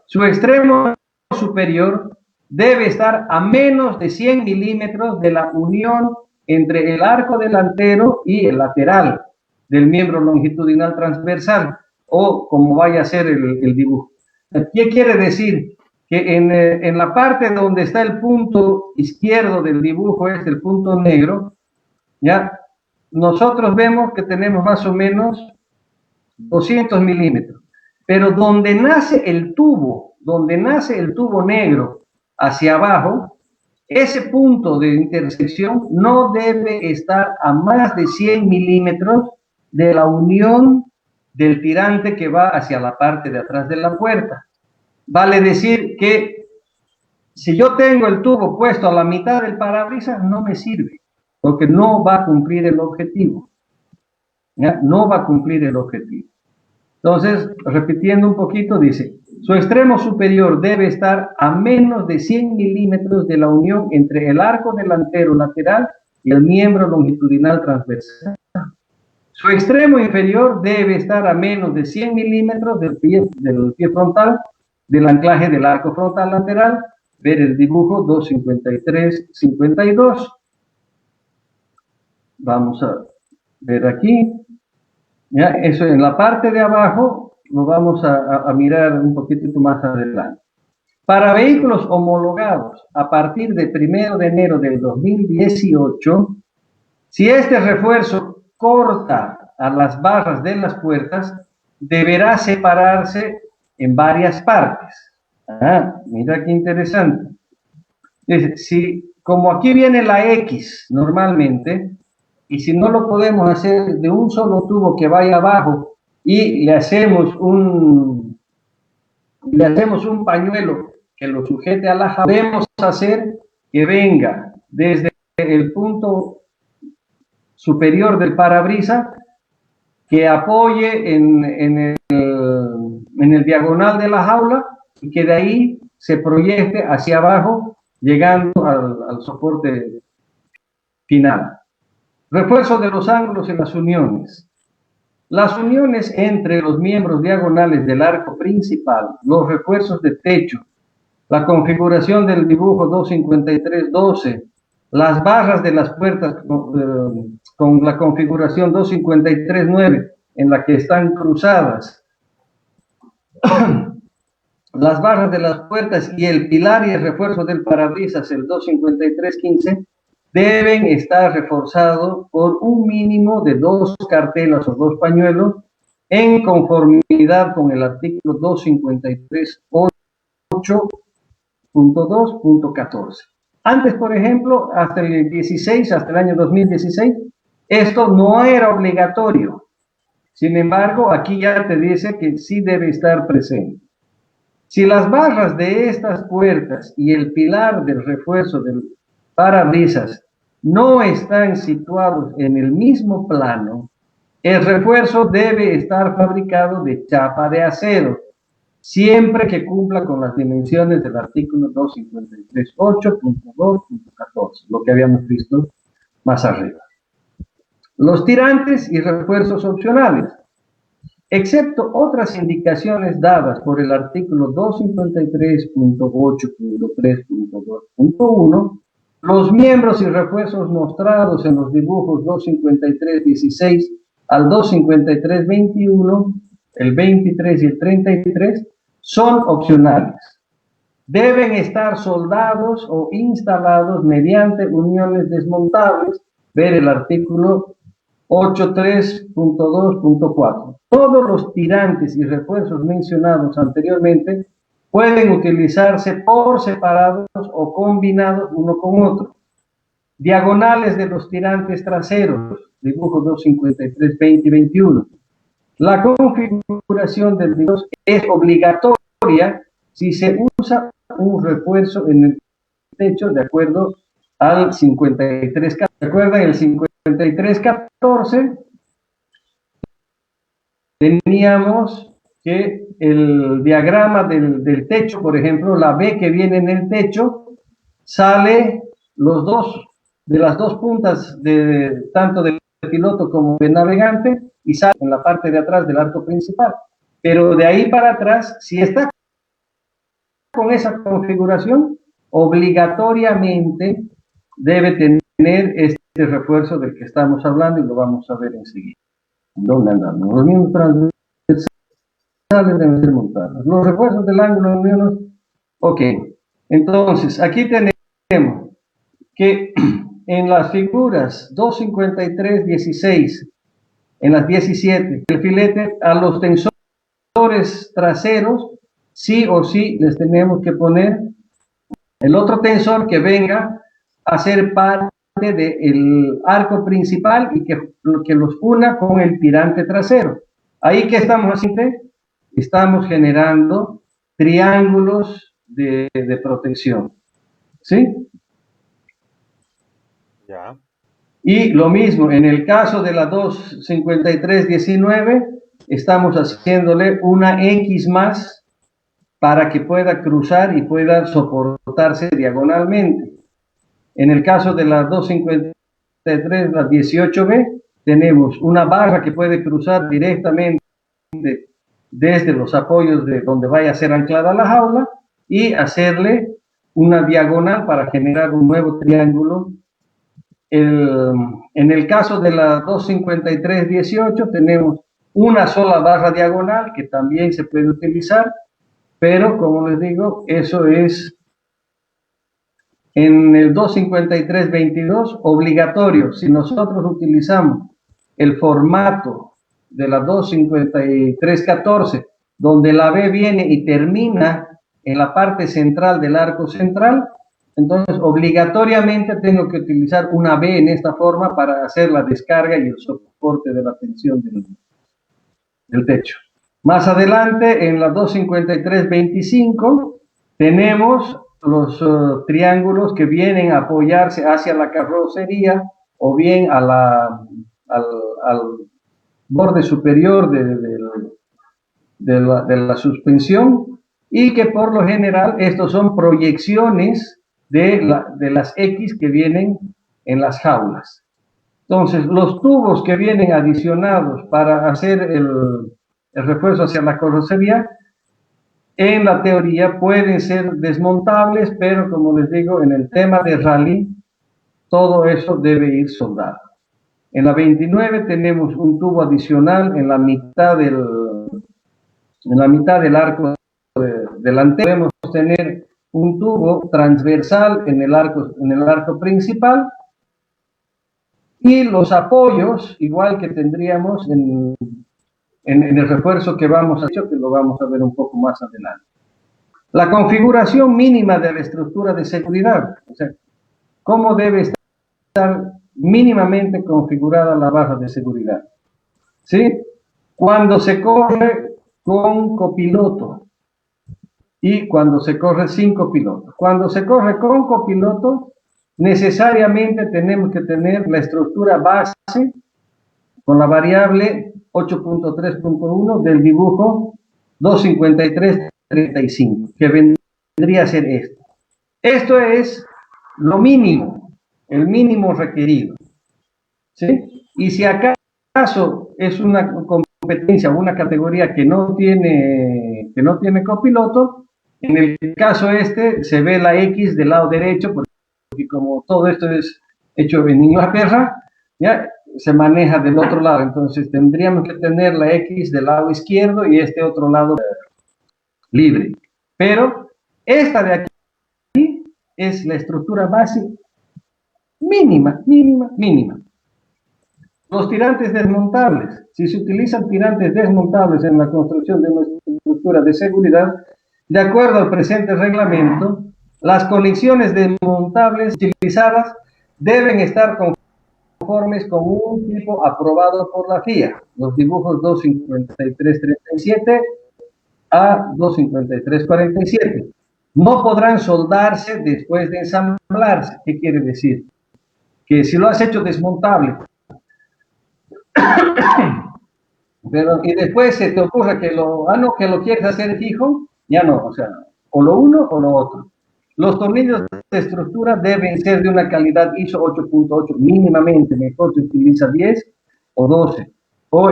Su extremo superior debe estar a menos de 100 milímetros de la unión entre el arco delantero y el lateral del miembro longitudinal transversal, o como vaya a ser el dibujo. ¿Qué quiere decir? Que en la parte donde está el punto izquierdo del dibujo, es el punto negro, ¿ya? Nosotros vemos que tenemos más o menos 200 milímetros, pero donde nace el tubo negro hacia abajo, ese punto de intersección no debe estar a más de 100 milímetros de la unión del tirante que va hacia la parte de atrás de la puerta. Vale decir que Si yo tengo el tubo puesto a la mitad del parabrisas, no me sirve, porque no va a cumplir el objetivo. ¿Ya? No va a cumplir el objetivo. Entonces, repitiendo un poquito, dice, su extremo superior debe estar a menos de 100 milímetros de la unión entre el arco delantero lateral y el miembro longitudinal transversal. Su extremo inferior debe estar a menos de 100 milímetros del pie frontal, del anclaje del arco frontal lateral. Ver el dibujo 253-52. Vamos a ver aquí. ¿Ya? Eso en la parte de abajo lo vamos a mirar un poquito más adelante. Para vehículos homologados a partir del 1 de enero del 2018, si este refuerzo corta a las barras de las puertas, deberá separarse en varias partes. Mira qué interesante. Si, como aquí viene la X normalmente, y si no lo podemos hacer de un solo tubo que vaya abajo y le hacemos un pañuelo que lo sujete a la jaula, podemos hacer que venga desde el punto superior del parabrisas, que apoye en el diagonal de la jaula y que de ahí se proyecte hacia abajo, llegando al soporte final. Refuerzo de los ángulos en las uniones. Las uniones entre los miembros diagonales del arco principal, los refuerzos de techo, la configuración del dibujo 253-12, las barras de las puertas con la configuración 253-9, en la que están cruzadas, las barras de las puertas y el pilar y el refuerzo del parabrisas, el 253-15, deben estar reforzados por un mínimo de 2 cartelas o 2 pañuelos en conformidad con el artículo 253.8.2.14. Antes, por ejemplo, hasta el año 2016, esto no era obligatorio. Sin embargo, aquí ya te dice que sí debe estar presente. Si las barras de estas puertas y el pilar del refuerzo del parabrisas no están situados en el mismo plano, el refuerzo debe estar fabricado de chapa de acero, siempre que cumpla con las dimensiones del artículo 253.8.2.14, lo que habíamos visto más arriba. Los tirantes y refuerzos opcionales. Excepto otras indicaciones dadas por el artículo 253.8.3.2.1, los miembros y refuerzos mostrados en los dibujos 253.16 al 253.21, el 23 y el 33, son opcionales. Deben estar soldados o instalados mediante uniones desmontables, ver el artículo 83.2.4. Todos los tirantes y refuerzos mencionados anteriormente pueden utilizarse por separados o combinados uno con otro. Diagonales de los tirantes traseros, dibujo 253, 20 y 21. La configuración del dibujo es obligatoria si se usa un refuerzo en el techo de acuerdo al 53. ¿Recuerdan el 5314? Teníamos que el diagrama del techo, por ejemplo, la B que viene en el techo, sale de las dos puntas, tanto del piloto como del navegante, y sale en la parte de atrás del arco principal. Pero de ahí para atrás, si está con esa configuración, obligatoriamente debe tener este refuerzo del que estamos hablando y lo vamos a ver enseguida. ¿Dónde andamos? Los mismos transversales deben ser montados. Los refuerzos del ángulo de uniones. Ok. Entonces, aquí tenemos que en las figuras 253-16, en las 17, el filete a los tensores traseros, sí o sí les tenemos que poner el otro tensor que venga a ser parte del arco principal y que los una con el tirante trasero. Ahí que estamos haciendo, estamos generando triángulos de protección. ¿sí? Ya. Y lo mismo, en el caso de la 25319, estamos haciéndole una X más para que pueda cruzar y pueda soportarse diagonalmente. En el caso de la 253, la 18B, tenemos una barra que puede cruzar directamente desde los apoyos de donde vaya a ser anclada la jaula y hacerle una diagonal para generar un nuevo triángulo. En el caso de la 25318 tenemos una sola barra diagonal que también se puede utilizar, pero como les digo, eso es en el 25322 obligatorio. Si nosotros utilizamos el formato de la 25314, donde la B viene y termina en la parte central del arco central, entonces obligatoriamente tengo que utilizar una B en esta forma para hacer la descarga y el soporte de la tensión del techo. Más adelante, en la 25325, tenemos los triángulos que vienen a apoyarse hacia la carrocería o bien al borde superior de la suspensión, y que por lo general estos son proyecciones de las X que vienen en las jaulas. Entonces, los tubos que vienen adicionados para hacer el refuerzo hacia la carrocería, en la teoría pueden ser desmontables, pero como les digo, en el tema de rally, todo eso debe ir soldado. En la 29 tenemos un tubo adicional en la mitad del arco delantero. Podemos tener un tubo transversal en el arco principal, y los apoyos, igual que tendríamos en el refuerzo que vamos a hacer, que lo vamos a ver un poco más adelante. La configuración mínima de la estructura de seguridad, o sea, cómo debe estar mínimamente configurada la barra de seguridad. ¿Sí? Cuando se corre con copiloto y cuando se corre sin copiloto. Cuando se corre con copiloto, necesariamente tenemos que tener la estructura base con la variable 8.3.1 del dibujo 25335, que vendría a ser esto. Esto es lo mínimo, el mínimo requerido, ¿sí? Y si acaso es una competencia o una categoría que no tiene copiloto, en el caso este se ve la X del lado derecho, porque como todo esto es hecho en Inglaterra, ya se maneja del otro lado. Entonces tendríamos que tener la X del lado izquierdo y este otro lado libre. Pero esta de aquí es la estructura base mínima. Los tirantes desmontables. Si se utilizan tirantes desmontables en la construcción de nuestra estructura de seguridad, de acuerdo al presente reglamento, las conexiones desmontables utilizadas deben estar conformes con un tipo aprobado por la FIA, los dibujos 25337 a 25347. No podrán soldarse después de ensamblarse. ¿Qué quiere decir? Que si lo has hecho desmontable, pero y después se te ocurre que lo quieres hacer fijo, ya no, o sea, o lo uno o lo otro. Los tornillos de estructura deben ser de una calidad ISO 8.8 mínimamente, mejor se utiliza 10 o 12, o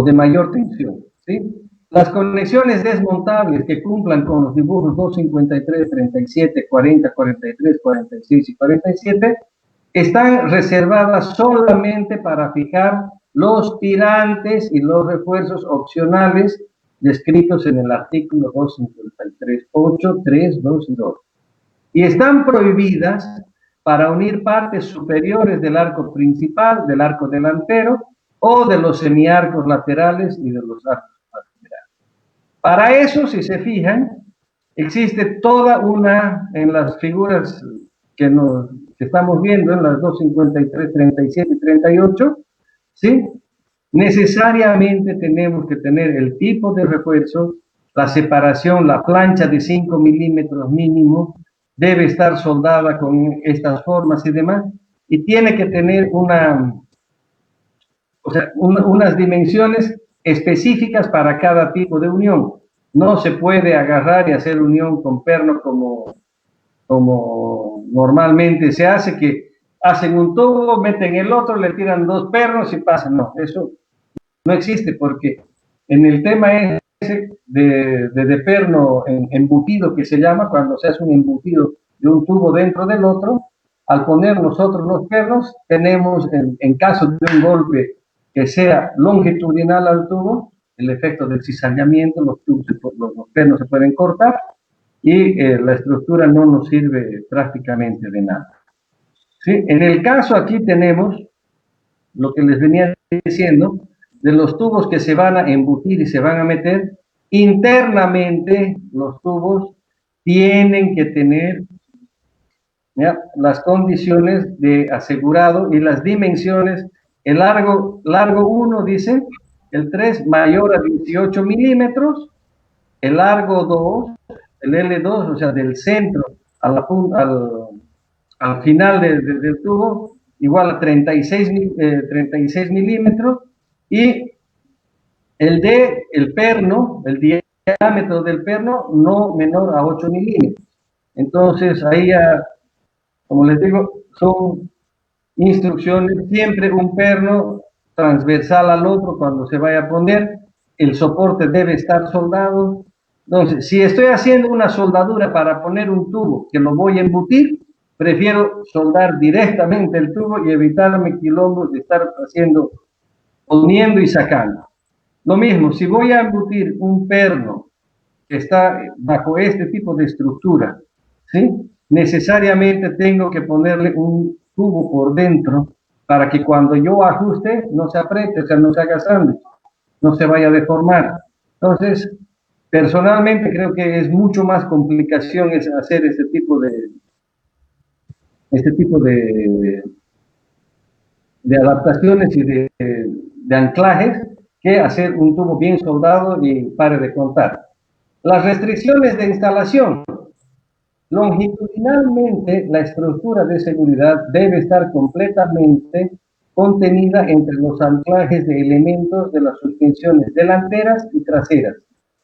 de mayor tensión, ¿sí? Las conexiones desmontables que cumplan con los dibujos 253, 37, 40, 43, 46 y 47 están reservadas solamente para fijar los tirantes y los refuerzos opcionales descritos en el artículo 253.8, 3, 2 y 2. Y están prohibidas para unir partes superiores del arco principal, del arco delantero o de los semiarcos laterales y de los arcos laterales. Para eso, si se fijan, existe toda una, en las figuras que estamos viendo, en las 253, 37 y 38, ¿sí? Necesariamente tenemos que tener el tipo de refuerzo, la separación, la plancha de 5 milímetros mínimo, debe estar soldada con estas formas y demás, y tiene que tener unas dimensiones específicas para cada tipo de unión. No se puede agarrar y hacer unión con perno como normalmente se hace, que hacen un tubo, meten el otro, le tiran dos pernos y pasan. No, eso no existe, porque en el tema ese de perno embutido, que se llama, cuando se hace un embutido de un tubo dentro del otro, al poner nosotros los pernos, tenemos, en caso de un golpe que sea longitudinal al tubo, el efecto del cizallamiento, los pernos se pueden cortar y la estructura no nos sirve prácticamente de nada. ¿Sí? En el caso aquí tenemos lo que les venía diciendo, de los tubos que se van a embutir y se van a meter, internamente los tubos tienen que tener, ¿ya?, las condiciones de asegurado y las dimensiones. El largo 1 dice, el 3 mayor a 18 milímetros, el largo 2, el L2, o sea, del centro al final del tubo, igual a 36 milímetros, y el perno, el diámetro del perno, no menor a 8 milímetros. Entonces, ahí ya, como les digo, son instrucciones, siempre un perno transversal al otro cuando se vaya a poner, el soporte debe estar soldado. Entonces, si estoy haciendo una soldadura para poner un tubo que lo voy a embutir, prefiero soldar directamente el tubo y evitarme quilombos de estar haciendo, poniendo y sacando. Lo mismo, si voy a embutir un perno que está bajo este tipo de estructura, ¿sí?, necesariamente tengo que ponerle un tubo por dentro para que cuando yo ajuste no se apriete, o sea, no se haga sándwich, no se vaya a deformar. Entonces, personalmente creo que es mucho más complicación hacer este tipo de adaptaciones y de anclajes, que hacer un tubo bien soldado y pare de contar. Las restricciones de instalación. Longitudinalmente, la estructura de seguridad debe estar completamente contenida entre los anclajes de elementos de las suspensiones delanteras y traseras,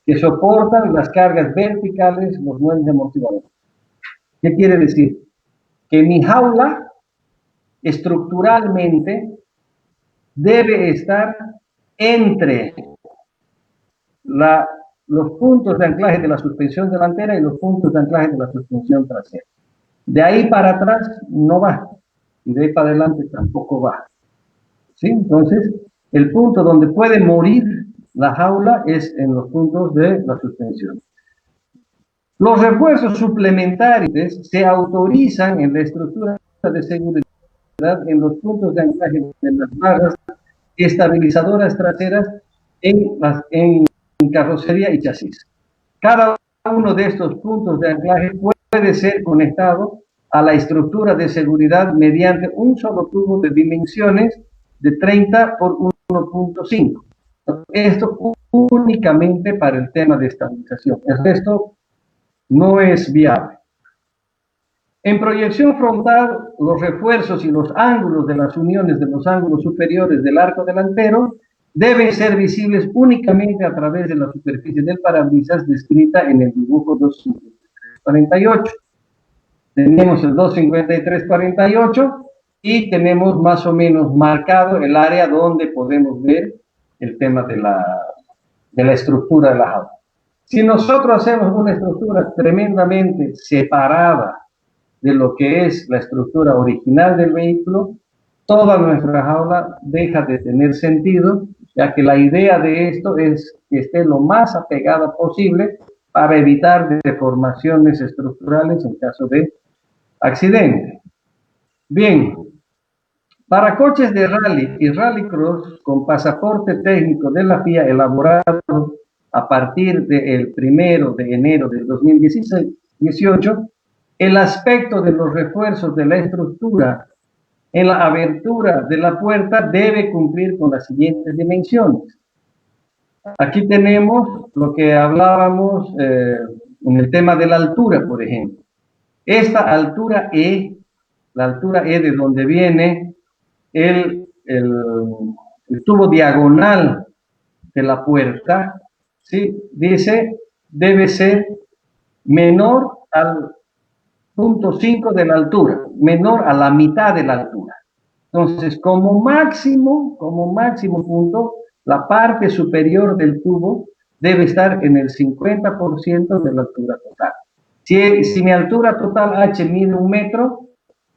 que soportan las cargas verticales, los muelles amortiguadores. ¿Qué quiere decir? Que mi jaula estructuralmente debe estar entre los puntos de anclaje de la suspensión delantera y los puntos de anclaje de la suspensión trasera. De ahí para atrás no va, y de ahí para adelante tampoco va. ¿Sí? Entonces, el punto donde puede morir la jaula es en los puntos de la suspensión. Los refuerzos suplementarios se autorizan en la estructura de seguridad en los puntos de anclaje de las barras estabilizadoras traseras en carrocería y chasis. Cada uno de estos puntos de anclaje puede ser conectado a la estructura de seguridad mediante un solo tubo de dimensiones de 30 por 1.5. Esto únicamente para el tema de estabilización. El resto no es viable. En proyección frontal, los refuerzos y los ángulos de las uniones de los ángulos superiores del arco delantero deben ser visibles únicamente a través de la superficie del parabrisas descrita en el dibujo 253-48. Tenemos el 253-48 y tenemos más o menos marcado el área donde podemos ver el tema de la estructura de la jaula. Si nosotros hacemos una estructura tremendamente separada de lo que es la estructura original del vehículo, toda nuestra jaula deja de tener sentido, ya que la idea de esto es que esté lo más apegada posible para evitar deformaciones estructurales en caso de accidente. Bien, para coches de rally y rallycross con pasaporte técnico de la FIA elaborado a partir del 1 de enero del 2018, el aspecto de los refuerzos de la estructura en la abertura de la puerta debe cumplir con las siguientes dimensiones. Aquí tenemos lo que hablábamos en el tema de la altura, por ejemplo. Esta altura E, la altura E de donde viene el tubo diagonal de la puerta, ¿sí? Dice, debe ser menor al 0.5 de la altura, menor a la mitad de la altura. Entonces, como máximo punto, la parte superior del tubo debe estar en el 50% de la altura total. Si mi altura total H mide 1 metro,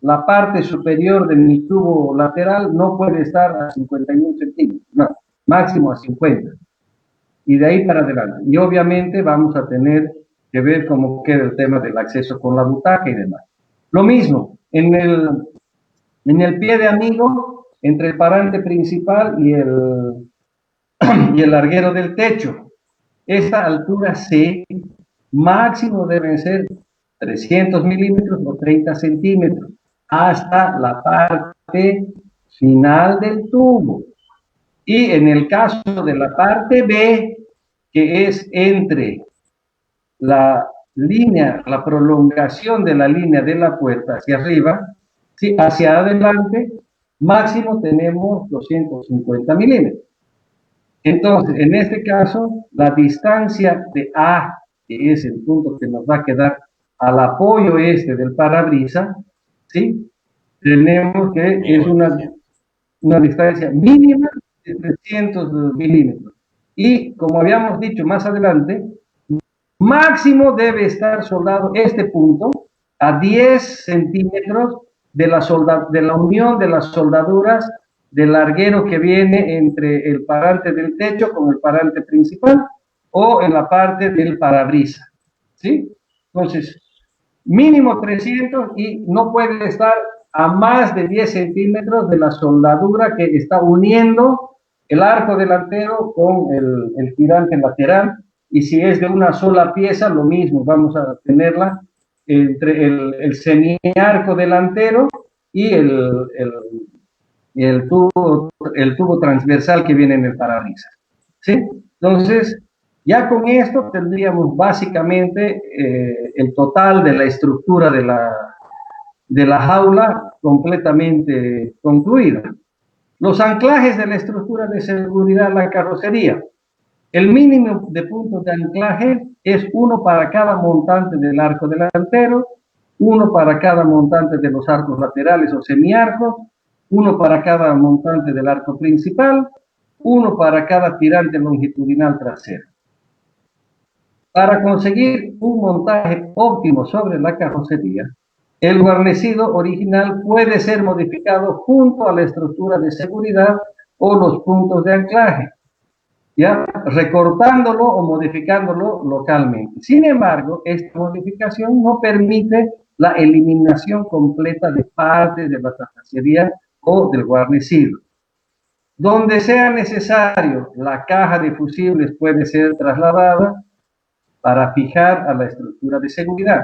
la parte superior de mi tubo lateral no puede estar a 51 centímetros, no, máximo a 50. Y de ahí para adelante. Y obviamente vamos a tener que ver cómo queda el tema del acceso con la butaca y demás. Lo mismo, en el pie de amigo, entre el parante principal y el larguero del techo. Esta altura C máximo deben ser 300 milímetros o 30 centímetros hasta la parte final del tubo. Y en el caso de la parte B, que es entre la línea, la prolongación de la línea de la puerta hacia arriba, ¿sí? Hacia adelante, máximo tenemos 250 milímetros. Entonces, en este caso, la distancia de A, que es el punto que nos va a quedar al apoyo este del parabrisas, ¿sí? Tenemos que es una distancia mínima de 300 milímetros. Y como habíamos dicho más adelante, máximo debe estar soldado este punto a 10 centímetros de la unión de las soldaduras del larguero que viene entre el parante del techo con el parante principal o en la parte del parabrisas, ¿sí? Entonces, mínimo 300 y no puede estar a más de 10 centímetros de la soldadura que está uniendo el arco delantero con el tirante lateral. Y si es de una sola pieza, lo mismo, vamos a tenerla entre el semiarco delantero y el tubo transversal que viene en el parabrisas, ¿sí? Entonces, ya con esto tendríamos básicamente el total de la estructura de la jaula completamente concluida. Los anclajes de la estructura de seguridad de la carrocería. El mínimo de puntos de anclaje es uno para cada montante del arco delantero, uno para cada montante de los arcos laterales o semiarcos, uno para cada montante del arco principal, uno para cada tirante longitudinal trasero. Para conseguir un montaje óptimo sobre la carrocería, el guarnecido original puede ser modificado junto a la estructura de seguridad o los puntos de anclaje, ¿ya? Recortándolo o modificándolo localmente. Sin embargo, esta modificación no permite la eliminación completa de partes de la tapicería o del guarnecido. Donde sea necesario, la caja de fusibles puede ser trasladada para fijar a la estructura de seguridad.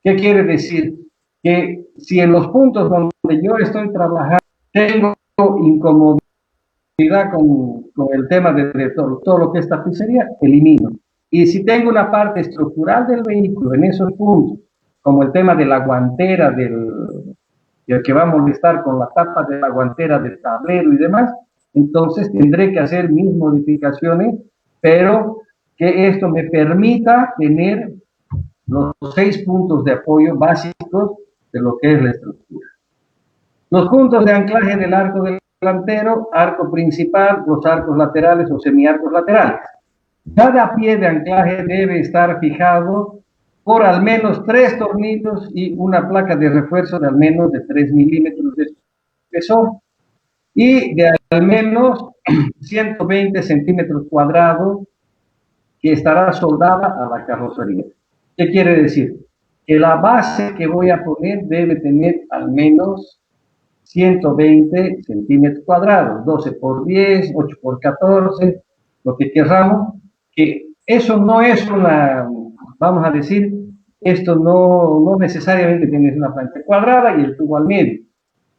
¿Qué quiere decir? Que si en los puntos donde yo estoy trabajando tengo incomodidad con el tema de todo lo que es tapicería, elimino. Y si tengo una parte estructural del vehículo en esos puntos, como el tema de la guantera del que va a molestar con la tapa de la guantera del tablero y demás, entonces tendré que hacer mis modificaciones, pero que esto me permita tener los 6 puntos de apoyo básicos de lo que es la estructura. Los puntos de anclaje del arco delantero, arco principal, los arcos laterales o semiarcos laterales. Cada pie de anclaje debe estar fijado por al menos 3 tornillos y una placa de refuerzo de al menos de 3 milímetros de espesor y de al menos 120 centímetros cuadrados que estará soldada a la carrocería. ¿Qué quiere decir? Que la base que voy a poner debe tener al menos 120 centímetros cuadrados, 12 por 10, 8 por 14, lo que querramos, que eso no es una, vamos a decir, esto no necesariamente tiene una planta cuadrada y el tubo al medio.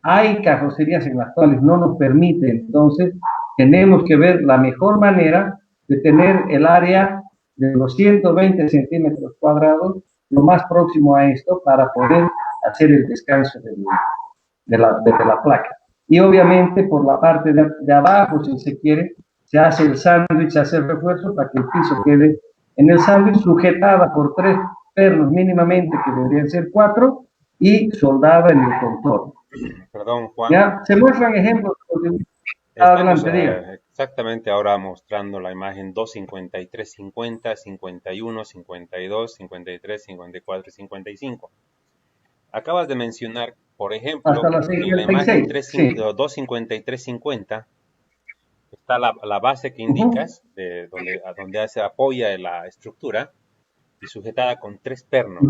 Hay carrocerías en las cuales no nos permite, entonces tenemos que ver la mejor manera de tener el área de los 120 centímetros cuadrados lo más próximo a esto para poder hacer el descanso de la placa. Y obviamente por la parte de abajo, si se quiere, se hace el sándwich, se hace el refuerzo para que el piso quede en el sándwich sujetada por 3 pernos mínimamente, que deberían ser 4, y soldada en el contorno. Perdón, Juan. ¿Ya? Se muestran ejemplos. Estamos exactamente ahora mostrando la imagen 253, 50, 51, 52, 53, 54 y 55. Acabas de mencionar, por ejemplo, en la imagen 253, 50 está la base que indicas, de donde se apoya la estructura y sujetada con 3 pernos.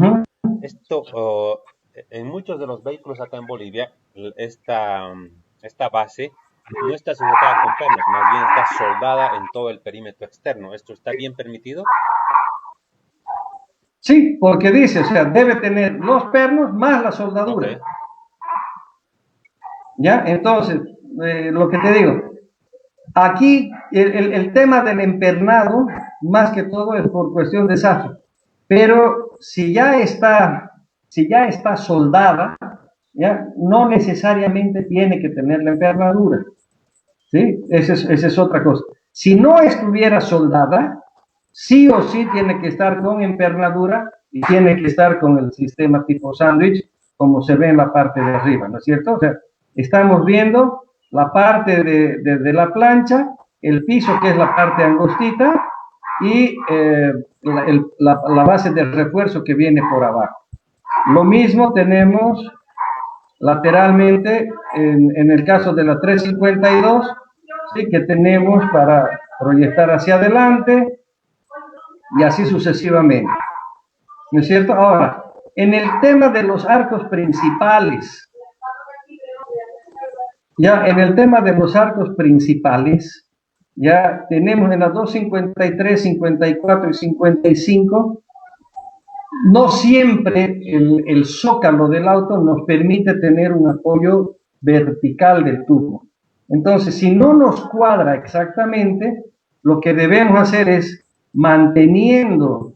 Esto, en muchos de los vehículos acá en Bolivia, esta base no está sujetada con pernos, más bien está soldada en todo el perímetro externo. ¿Esto está bien permitido? Sí, porque dice, o sea, debe tener los pernos más la soldadura. Okay. ¿Ya? Entonces, lo que te digo, aquí el tema del empernado, más que todo, es por cuestión de zafra. Pero si ya está soldada, ¿ya? No necesariamente tiene que tener la empernadura. ¿Sí? Esa es otra cosa. Si no estuviera soldada, sí o sí tiene que estar con empernadura y tiene que estar con el sistema tipo sándwich, como se ve en la parte de arriba, ¿no es cierto? O sea, estamos viendo la parte de la plancha, el piso, que es la parte angostita, y la base de refuerzo que viene por abajo. Lo mismo tenemos lateralmente en el caso de la 352, ¿sí? Que tenemos para proyectar hacia adelante y así sucesivamente, ¿no es cierto? Ahora, en el tema de los arcos principales, ya tenemos en las 253, 54 y 55, no siempre el zócalo del auto nos permite tener un apoyo vertical del tubo. Entonces, si no nos cuadra exactamente, lo que debemos hacer es manteniendo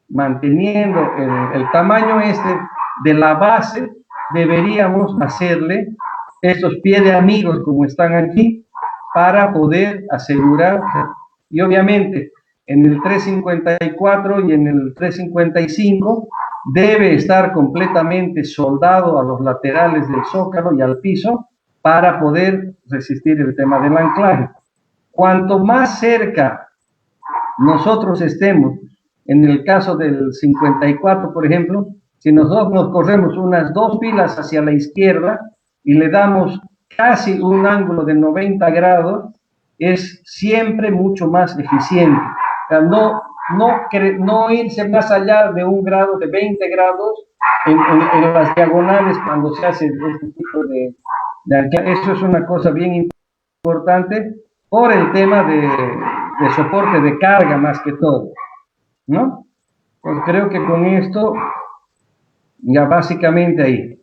el tamaño de la base, deberíamos hacerle estos pies de amigos como están aquí para poder asegurar, y obviamente en el 354 y en el 355 debe estar completamente soldado a los laterales del zócalo y al piso para poder resistir el tema del anclaje. Cuanto más cerca nosotros estemos, en el caso del 54, por ejemplo, si nosotros nos corremos unas 2 filas hacia la izquierda y le damos casi un ángulo de 90 grados, es siempre mucho más eficiente. O sea, no irse más allá de un grado, de 20 grados en las diagonales cuando se hace este tipo de anclaje. Eso es una cosa bien importante por el tema de soporte de carga más que todo, ¿no? Pues creo que con esto ya básicamente ahí.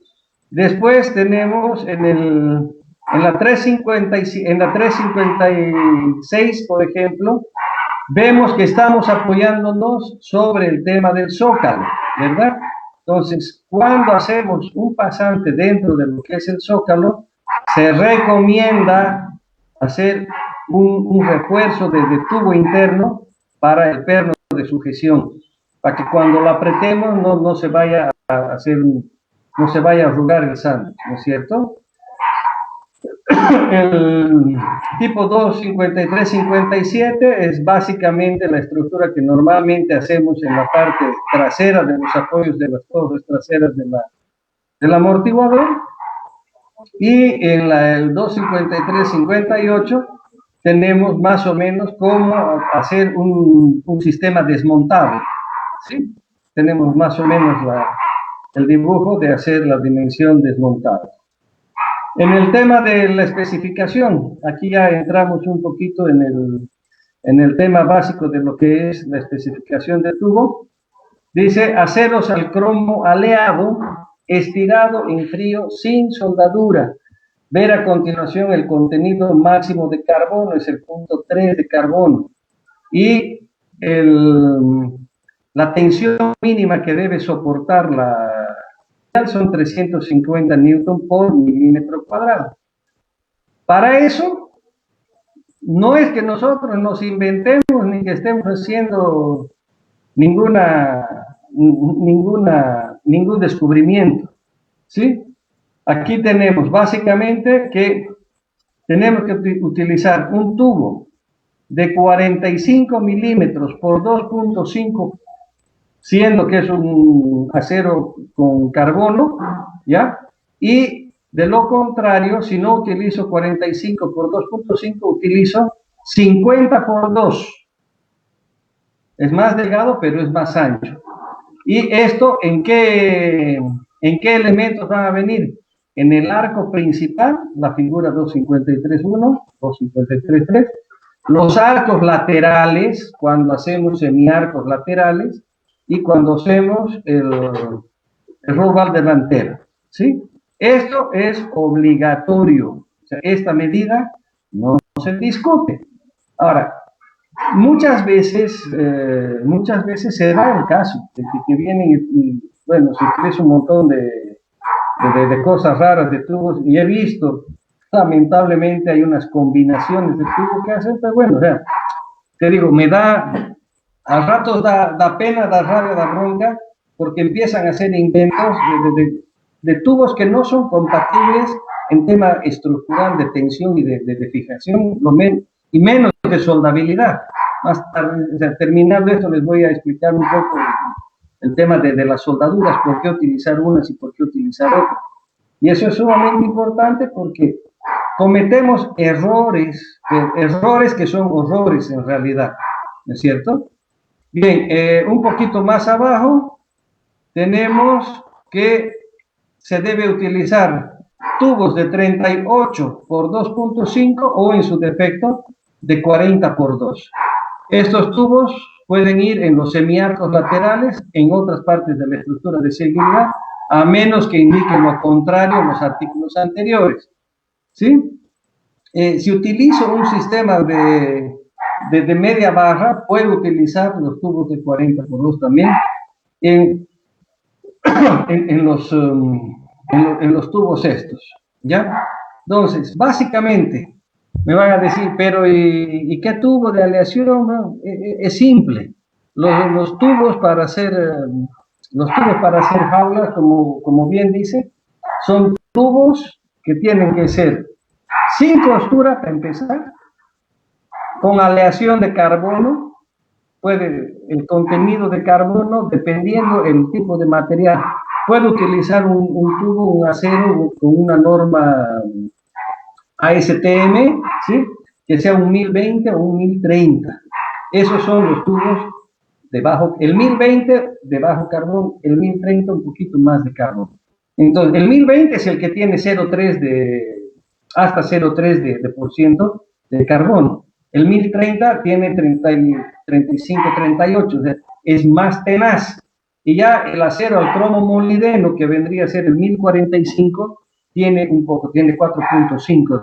Después tenemos en la 356, por ejemplo, vemos que estamos apoyándonos sobre el tema del zócalo, ¿verdad? Entonces, cuando hacemos un pasante dentro de lo que es el zócalo, se recomienda hacer un refuerzo de tubo interno para el perno de sujeción, para que cuando lo apretemos no se vaya a arrugar el sándwich, ¿no es cierto? El tipo 253-57 es básicamente la estructura que normalmente hacemos en la parte trasera de los apoyos de las torres traseras del amortiguador. Y en el 253-58 tenemos más o menos cómo hacer un sistema desmontado, ¿sí? Tenemos más o menos el dibujo de hacer la dimensión desmontada. En el tema de la especificación, aquí ya entramos un poquito en el tema básico de lo que es la especificación de tubo. Dice, aceros al cromo aleado, estirado en frío, sin soldadura. Ver a continuación el contenido máximo de carbono, es el punto 3 de carbono. Y la tensión mínima que debe soportar la son 350 newton por milímetro cuadrado. Para eso, no es que nosotros nos inventemos ni que estemos haciendo ningún descubrimiento, ¿sí? Aquí tenemos básicamente que tenemos que utilizar un tubo de 45 milímetros por 2.5, siendo que es un acero con carbono, ¿ya? Y de lo contrario, si no utilizo 45 por 2.5, utilizo 50 por 2. Es más delgado, pero es más ancho. ¿Y esto en qué elementos van a venir? En el arco principal, la figura 253.1, 253.3, los arcos laterales, cuando hacemos semiarcos laterales, y cuando hacemos el roll bar delantero, ¿sí? Esto es obligatorio. O sea, esta medida no se discute. Ahora, muchas veces se da el caso de que vienen y, bueno, se utiliza un montón de cosas raras de tubos, y he visto, lamentablemente, hay unas combinaciones de tubos que hacen, pero bueno, o sea, te digo, al rato da pena, da rabia, da bronca, porque empiezan a hacer inventos de tubos que no son compatibles en tema estructural de tensión y de fijación, y menos de soldabilidad. Más tarde, o sea, terminando esto, les voy a explicar un poco el tema de las soldaduras, por qué utilizar unas y por qué utilizar otras. Y eso es sumamente importante porque cometemos errores que son horrores en realidad, ¿no es cierto? Bien, un poquito más abajo tenemos que se debe utilizar tubos de 38 por 2.5 o en su defecto de 40 por 2. Estos tubos pueden ir en los semiarcos laterales, en otras partes de la estructura de seguridad, a menos que indiquen lo contrario en los artículos anteriores, ¿sí? Si utilizo un sistema de media barra, puedo utilizar los tubos de 40 por 2 también en los tubos estos, ¿ya? Entonces, básicamente, me van a decir, pero ¿y qué tubo de aleación? No, es simple. Los tubos para hacer jaulas, como bien dice, son tubos que tienen que ser sin costura para empezar, con aleación de carbono. El contenido de carbono, dependiendo el tipo de material, puede utilizar un tubo, un acero con una norma ASTM, ¿sí? Que sea un 1020 o un 1030. Esos son los tubos de bajo, el 1020 de bajo carbón, el 1030 un poquito más de carbón. Entonces, el 1020 es el que tiene 0,3 hasta 0,3 de por ciento de carbono. El 1030 tiene 35, 38, o sea, es más tenaz. Y ya el acero al cromo molibdeno, que vendría a ser el 1045, tiene 4.5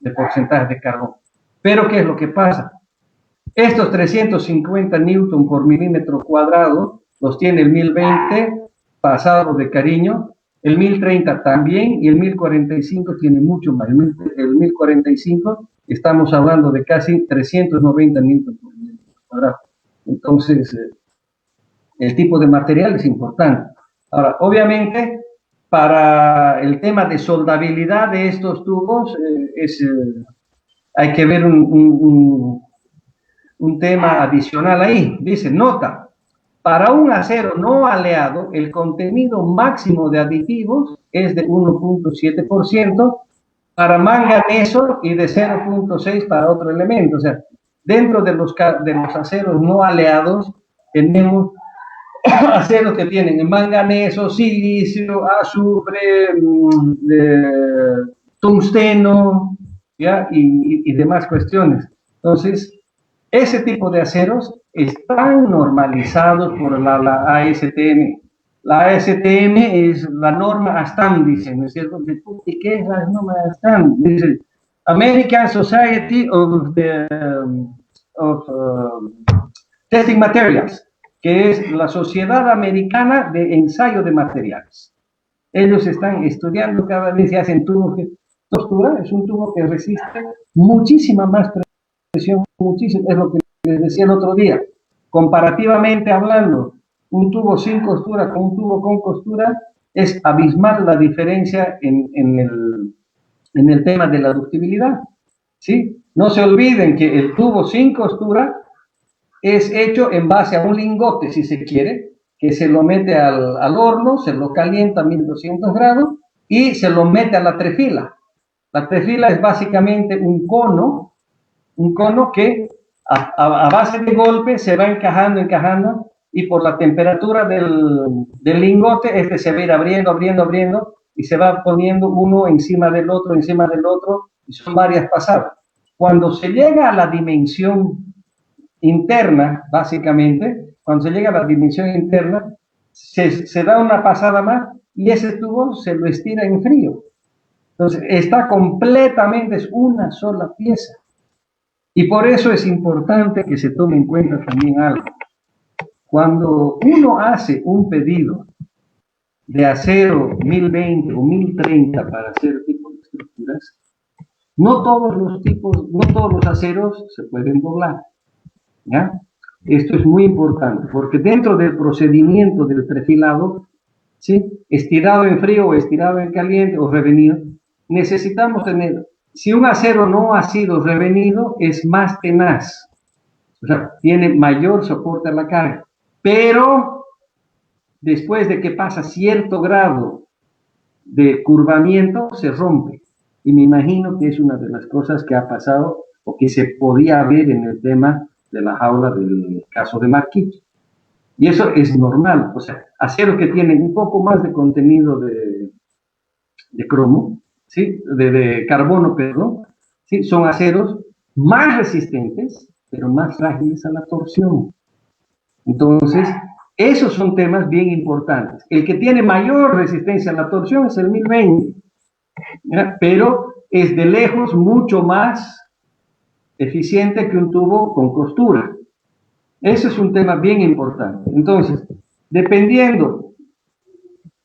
de porcentaje de carbono. Pero ¿qué es lo que pasa? Estos 350 newton por milímetro cuadrado los tiene el 1020 pasado de cariño, el 1030 también, y el 1045 tiene mucho más. El 1045 estamos hablando de casi 390 newton por milímetro cuadrado. Entonces, el tipo de material es importante. Ahora, obviamente, para el tema de soldabilidad de estos tubos, hay que ver un tema adicional ahí. Dice, nota, para un acero no aleado, el contenido máximo de aditivos es de 1.7%, para manganeso y de 0.6 para otro elemento. O sea, dentro de los aceros no aleados tenemos aceros que tienen manganeso, silicio, azufre, tungsteno, ¿ya? Y demás cuestiones. Entonces, ese tipo de aceros están normalizados por la ASTM. La ASTM es la norma ASTM, dicen, ¿no es cierto? ¿Y qué es la norma ASTM? Dice, American Society of Testing Materials. que es la Sociedad Americana de Ensayo de Materiales. Ellos están estudiando cada vez y hacen tubos de costura, es un tubo que resiste muchísima más presión, muchísimo, es lo que les decía el otro día. Comparativamente hablando, un tubo sin costura con un tubo con costura, es abismal la diferencia en el tema de la ductibilidad. ¿Sí? No se olviden que el tubo sin costura es hecho en base a un lingote, si se quiere, que se lo mete al horno, se lo calienta a 1200 grados y se lo mete a la trefila. La trefila es básicamente un cono que a base de golpe se va encajando, y por la temperatura del lingote, este se va a ir abriendo, y se va poniendo uno encima del otro, y son varias pasadas. Cuando se llega a la dimensión interna, básicamente, cuando se llega a la dimensión interna, se da una pasada más y ese tubo se lo estira en frío. Entonces, está completamente, es una sola pieza. Y por eso es importante que se tome en cuenta también algo. Cuando uno hace un pedido de acero 1020 o 1030 para hacer tipo de estructuras, no todos los aceros se pueden doblar. ¿Ya? Esto es muy importante, porque dentro del procedimiento del trefilado, ¿sí? Estirado en frío o estirado en caliente o revenido, necesitamos tener, si un acero no ha sido revenido, es más tenaz, o sea, tiene mayor soporte a la carga, pero después de que pasa cierto grado de curvamiento, se rompe. Y me imagino que es una de las cosas que ha pasado o que se podía ver en el tema de la jaula del caso de Marquito. Y eso es normal, o sea, aceros que tienen un poco más de contenido de cromo, ¿sí? de carbono, perdón, ¿sí? Son aceros más resistentes, pero más frágiles a la torsión. Entonces, esos son temas bien importantes. El que tiene mayor resistencia a la torsión es el 1020, ¿ya? Pero es de lejos mucho más eficiente que un tubo con costura. Ese es un tema bien importante. Entonces, dependiendo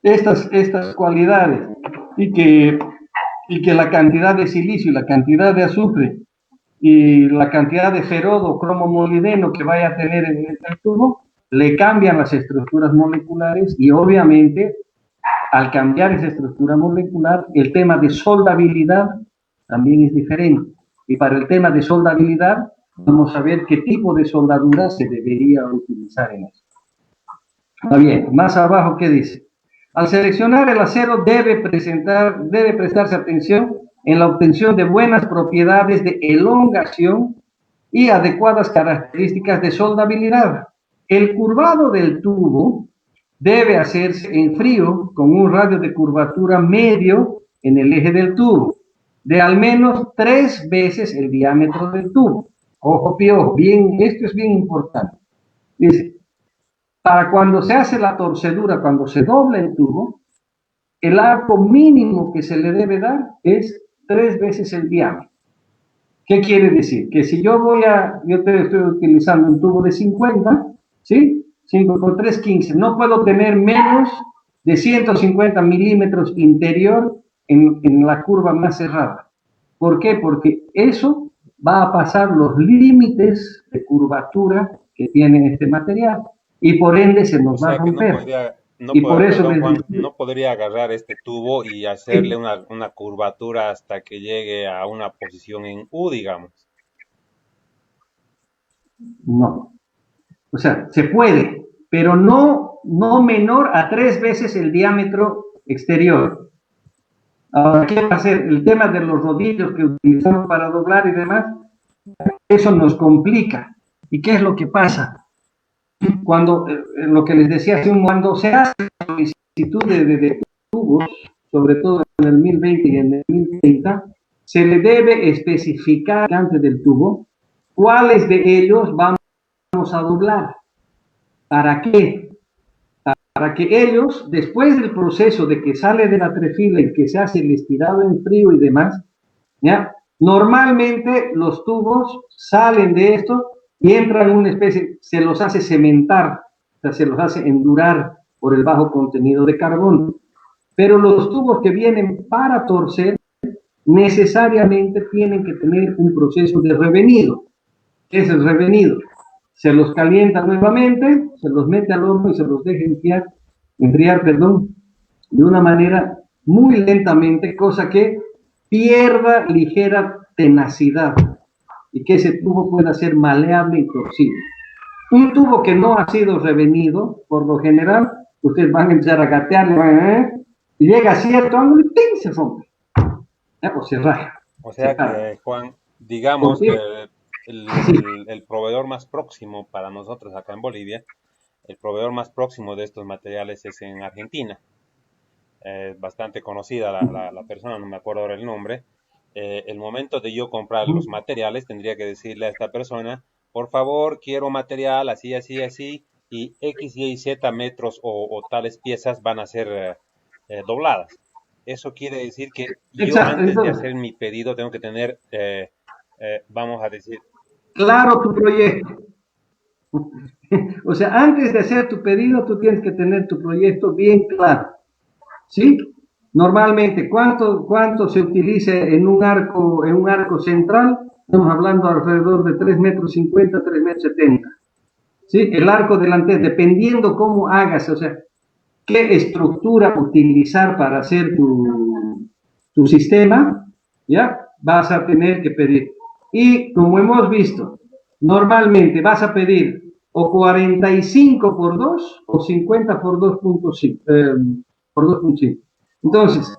de estas cualidades y que la cantidad de silicio y la cantidad de azufre y la cantidad de ferodo o cromo molibdeno que vaya a tener en el tubo, le cambian las estructuras moleculares y obviamente al cambiar esa estructura molecular, el tema de soldabilidad también es diferente. Y para el tema de soldabilidad, vamos a ver qué tipo de soldadura se debería utilizar en esto. Está bien, más abajo, ¿qué dice? Al seleccionar el acero debe prestarse atención en la obtención de buenas propiedades de elongación y adecuadas características de soldabilidad. El curvado del tubo debe hacerse en frío con un radio de curvatura medio en el eje del tubo, de al menos 3 veces el diámetro del tubo. Ojo, piojo, bien, esto es bien importante. Dice, para cuando se hace la torcedura, cuando se dobla el tubo, el arco mínimo que se le debe dar es 3 veces el diámetro. ¿Qué quiere decir? Que si yo estoy utilizando un tubo de 50, ¿sí? 5 por 3, 15. No puedo tener menos de 150 milímetros interior en la curva más cerrada. ¿Por qué? Porque eso va a pasar los límites de curvatura que tiene este material y por ende se nos va a romper. No podría agarrar este tubo y hacerle una curvatura hasta que llegue a una posición en U, digamos. No. O sea, se puede, pero no menor a 3 veces el diámetro exterior. Ahora, ¿qué va a hacer? El tema de los rodillos que utilizamos para doblar y demás, eso nos complica. ¿Y qué es lo que pasa? Cuando, lo que les decía, cuando se hace la solicitud de tubos, sobre todo en el 1020 y en el 1030, se le debe especificar antes del tubo cuáles de ellos vamos a doblar. ¿Para qué? Para que ellos, después del proceso de que sale de la trefila y que se hace el estirado en frío y demás, ¿ya? Normalmente los tubos salen de esto y entran en una especie, se los hace cementar o sea, se los hace endurar por el bajo contenido de carbono. Pero los tubos que vienen para torcer necesariamente tienen que tener un proceso de revenido. ¿Qué es el revenido? Se los calienta nuevamente, se los mete al horno y se los deja enfriar, de una manera muy lentamente, cosa que pierda ligera tenacidad y que ese tubo pueda ser maleable y torcible. Un tubo que no ha sido revenido, por lo general, ustedes van a empezar a gatearle, y llega a cierto ángulo y ¡ping! Se rompe. O se raja. O sea que, Juan, digamos que el proveedor más próximo para nosotros acá en Bolivia, el proveedor más próximo de estos materiales es en Argentina. Bastante conocida la persona, no me acuerdo ahora el nombre. El momento de yo comprar los materiales, tendría que decirle a esta persona, por favor, quiero material así, así, así, y X, Y, Z metros o tales piezas van a ser dobladas. Eso quiere decir que yo antes de hacer mi pedido tengo que tener, vamos a decir... Claro tu proyecto. O sea, antes de hacer tu pedido, tú tienes que tener tu proyecto bien claro. ¿Sí? Normalmente, ¿cuánto se utiliza en un arco central? Estamos hablando alrededor de 3,50 metros, 3,70 metros. ¿Sí? El arco delantero, dependiendo cómo hagas, o sea, qué estructura utilizar para hacer tu sistema, ¿ya? Vas a tener que pedir. Y como hemos visto, normalmente vas a pedir o 45 por 2 o 50 por 2.5. Por 2.5. Entonces,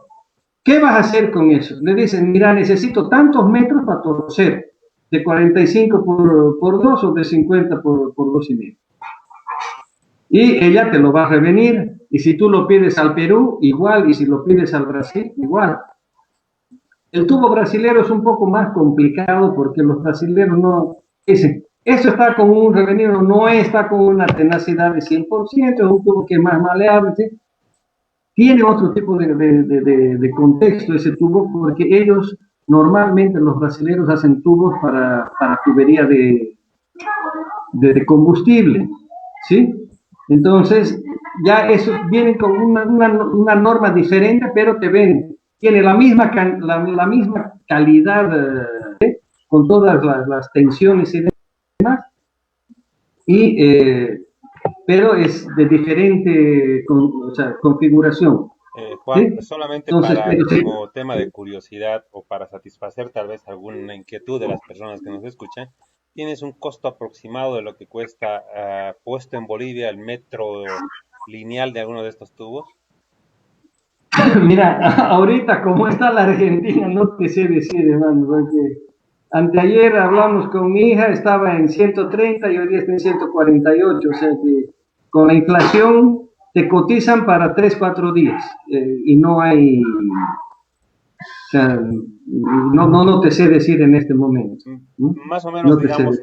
¿qué vas a hacer con eso? Le dicen, mira, necesito tantos metros para torcer, de 45 por 2 o de 50 por 2,5. Y ella te lo va a revenir, y si tú lo pides al Perú, igual, y si lo pides al Brasil, igual. El tubo brasilero es un poco más complicado porque los brasileros no dicen, esto está con un revenido, no está con una tenacidad de 100%, es un tubo que es más maleable, ¿sí? Tiene otro tipo de contexto ese tubo, porque ellos normalmente, los brasileños, hacen tubos para tubería de combustible, ¿sí? Entonces, ya eso viene con una norma diferente, pero te ven, tiene la misma calidad, con todas las tensiones y demás, pero es de diferente configuración. Juan, ¿sí? Solamente entonces, como tema de curiosidad o para satisfacer tal vez alguna inquietud de las personas que nos escuchan, ¿tienes un costo aproximado de lo que cuesta puesto en Bolivia el metro lineal de alguno de estos tubos? Mira, ahorita como está la Argentina, no te sé decir, hermano, porque anteayer hablamos con mi hija, estaba en 130 y hoy día está en 148, o sea que con la inflación te cotizan para 3, 4 días y no hay, o sea, no te sé decir en este momento. Más o menos, no digamos,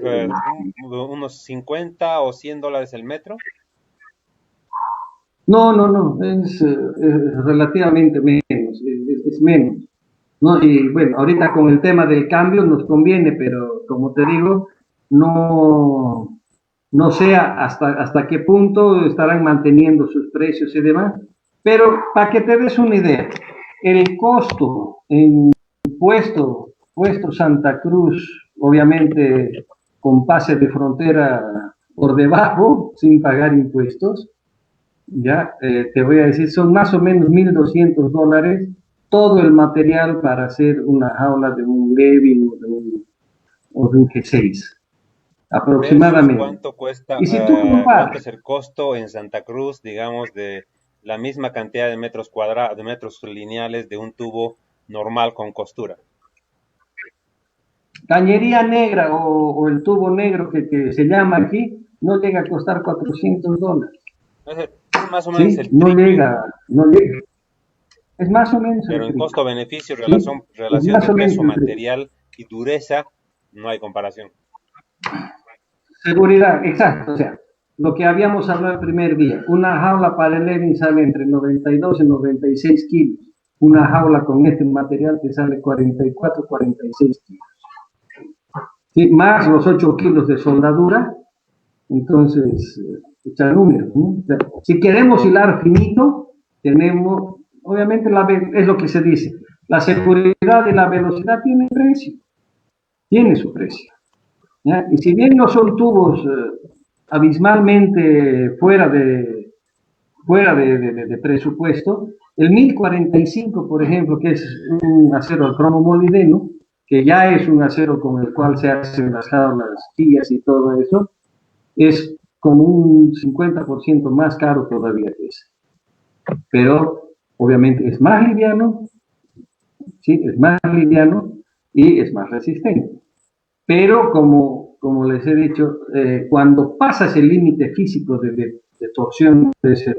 unos 50 o 100 dólares el metro. No, es relativamente menos, es menos. ¿No? Y bueno, ahorita con el tema del cambio nos conviene, pero como te digo, no sé hasta qué punto estarán manteniendo sus precios y demás, pero para que te des una idea, el costo en puesto Santa Cruz, obviamente con pase de frontera por debajo, sin pagar impuestos, ya te voy a decir, son más o menos $1,200 todo el material para hacer una jaula de un Levin o de un G6, aproximadamente. ¿Cuánto cuesta? ¿Y si tú ¿cuánto es el costo en Santa Cruz, digamos, de la misma cantidad de metros cuadrados, de metros lineales de un tubo normal con costura? Cañería negra o el tubo negro que se llama aquí, no llega a costar $400. Más o menos, ¿sí? No llega. Es más o menos. Pero en costo-beneficio, relación de peso, material y dureza, no hay comparación. Seguridad, exacto. O sea, lo que habíamos hablado el primer día, una jaula para el Levin sale entre 92 y 96 kilos. Una jaula con este material te sale 44, 46 kilos. ¿Sí? Más los 8 kilos de soldadura. Entonces, echar números, ¿no? O sea, si queremos hilar finito, tenemos, obviamente es lo que se dice, la seguridad y la velocidad tienen precio, tiene su precio. ¿Ya? Y si bien no son tubos abismalmente fuera de presupuesto, el 1045, por ejemplo, que es un acero al cromo molibdeno, que ya es un acero con el cual se hacen las jaulas, guías y todo eso, es como un 50% más caro todavía que ese. Pero obviamente es más liviano, ¿sí? Es más liviano y es más resistente. Pero como les he dicho, cuando pasas el límite físico de torsión de ese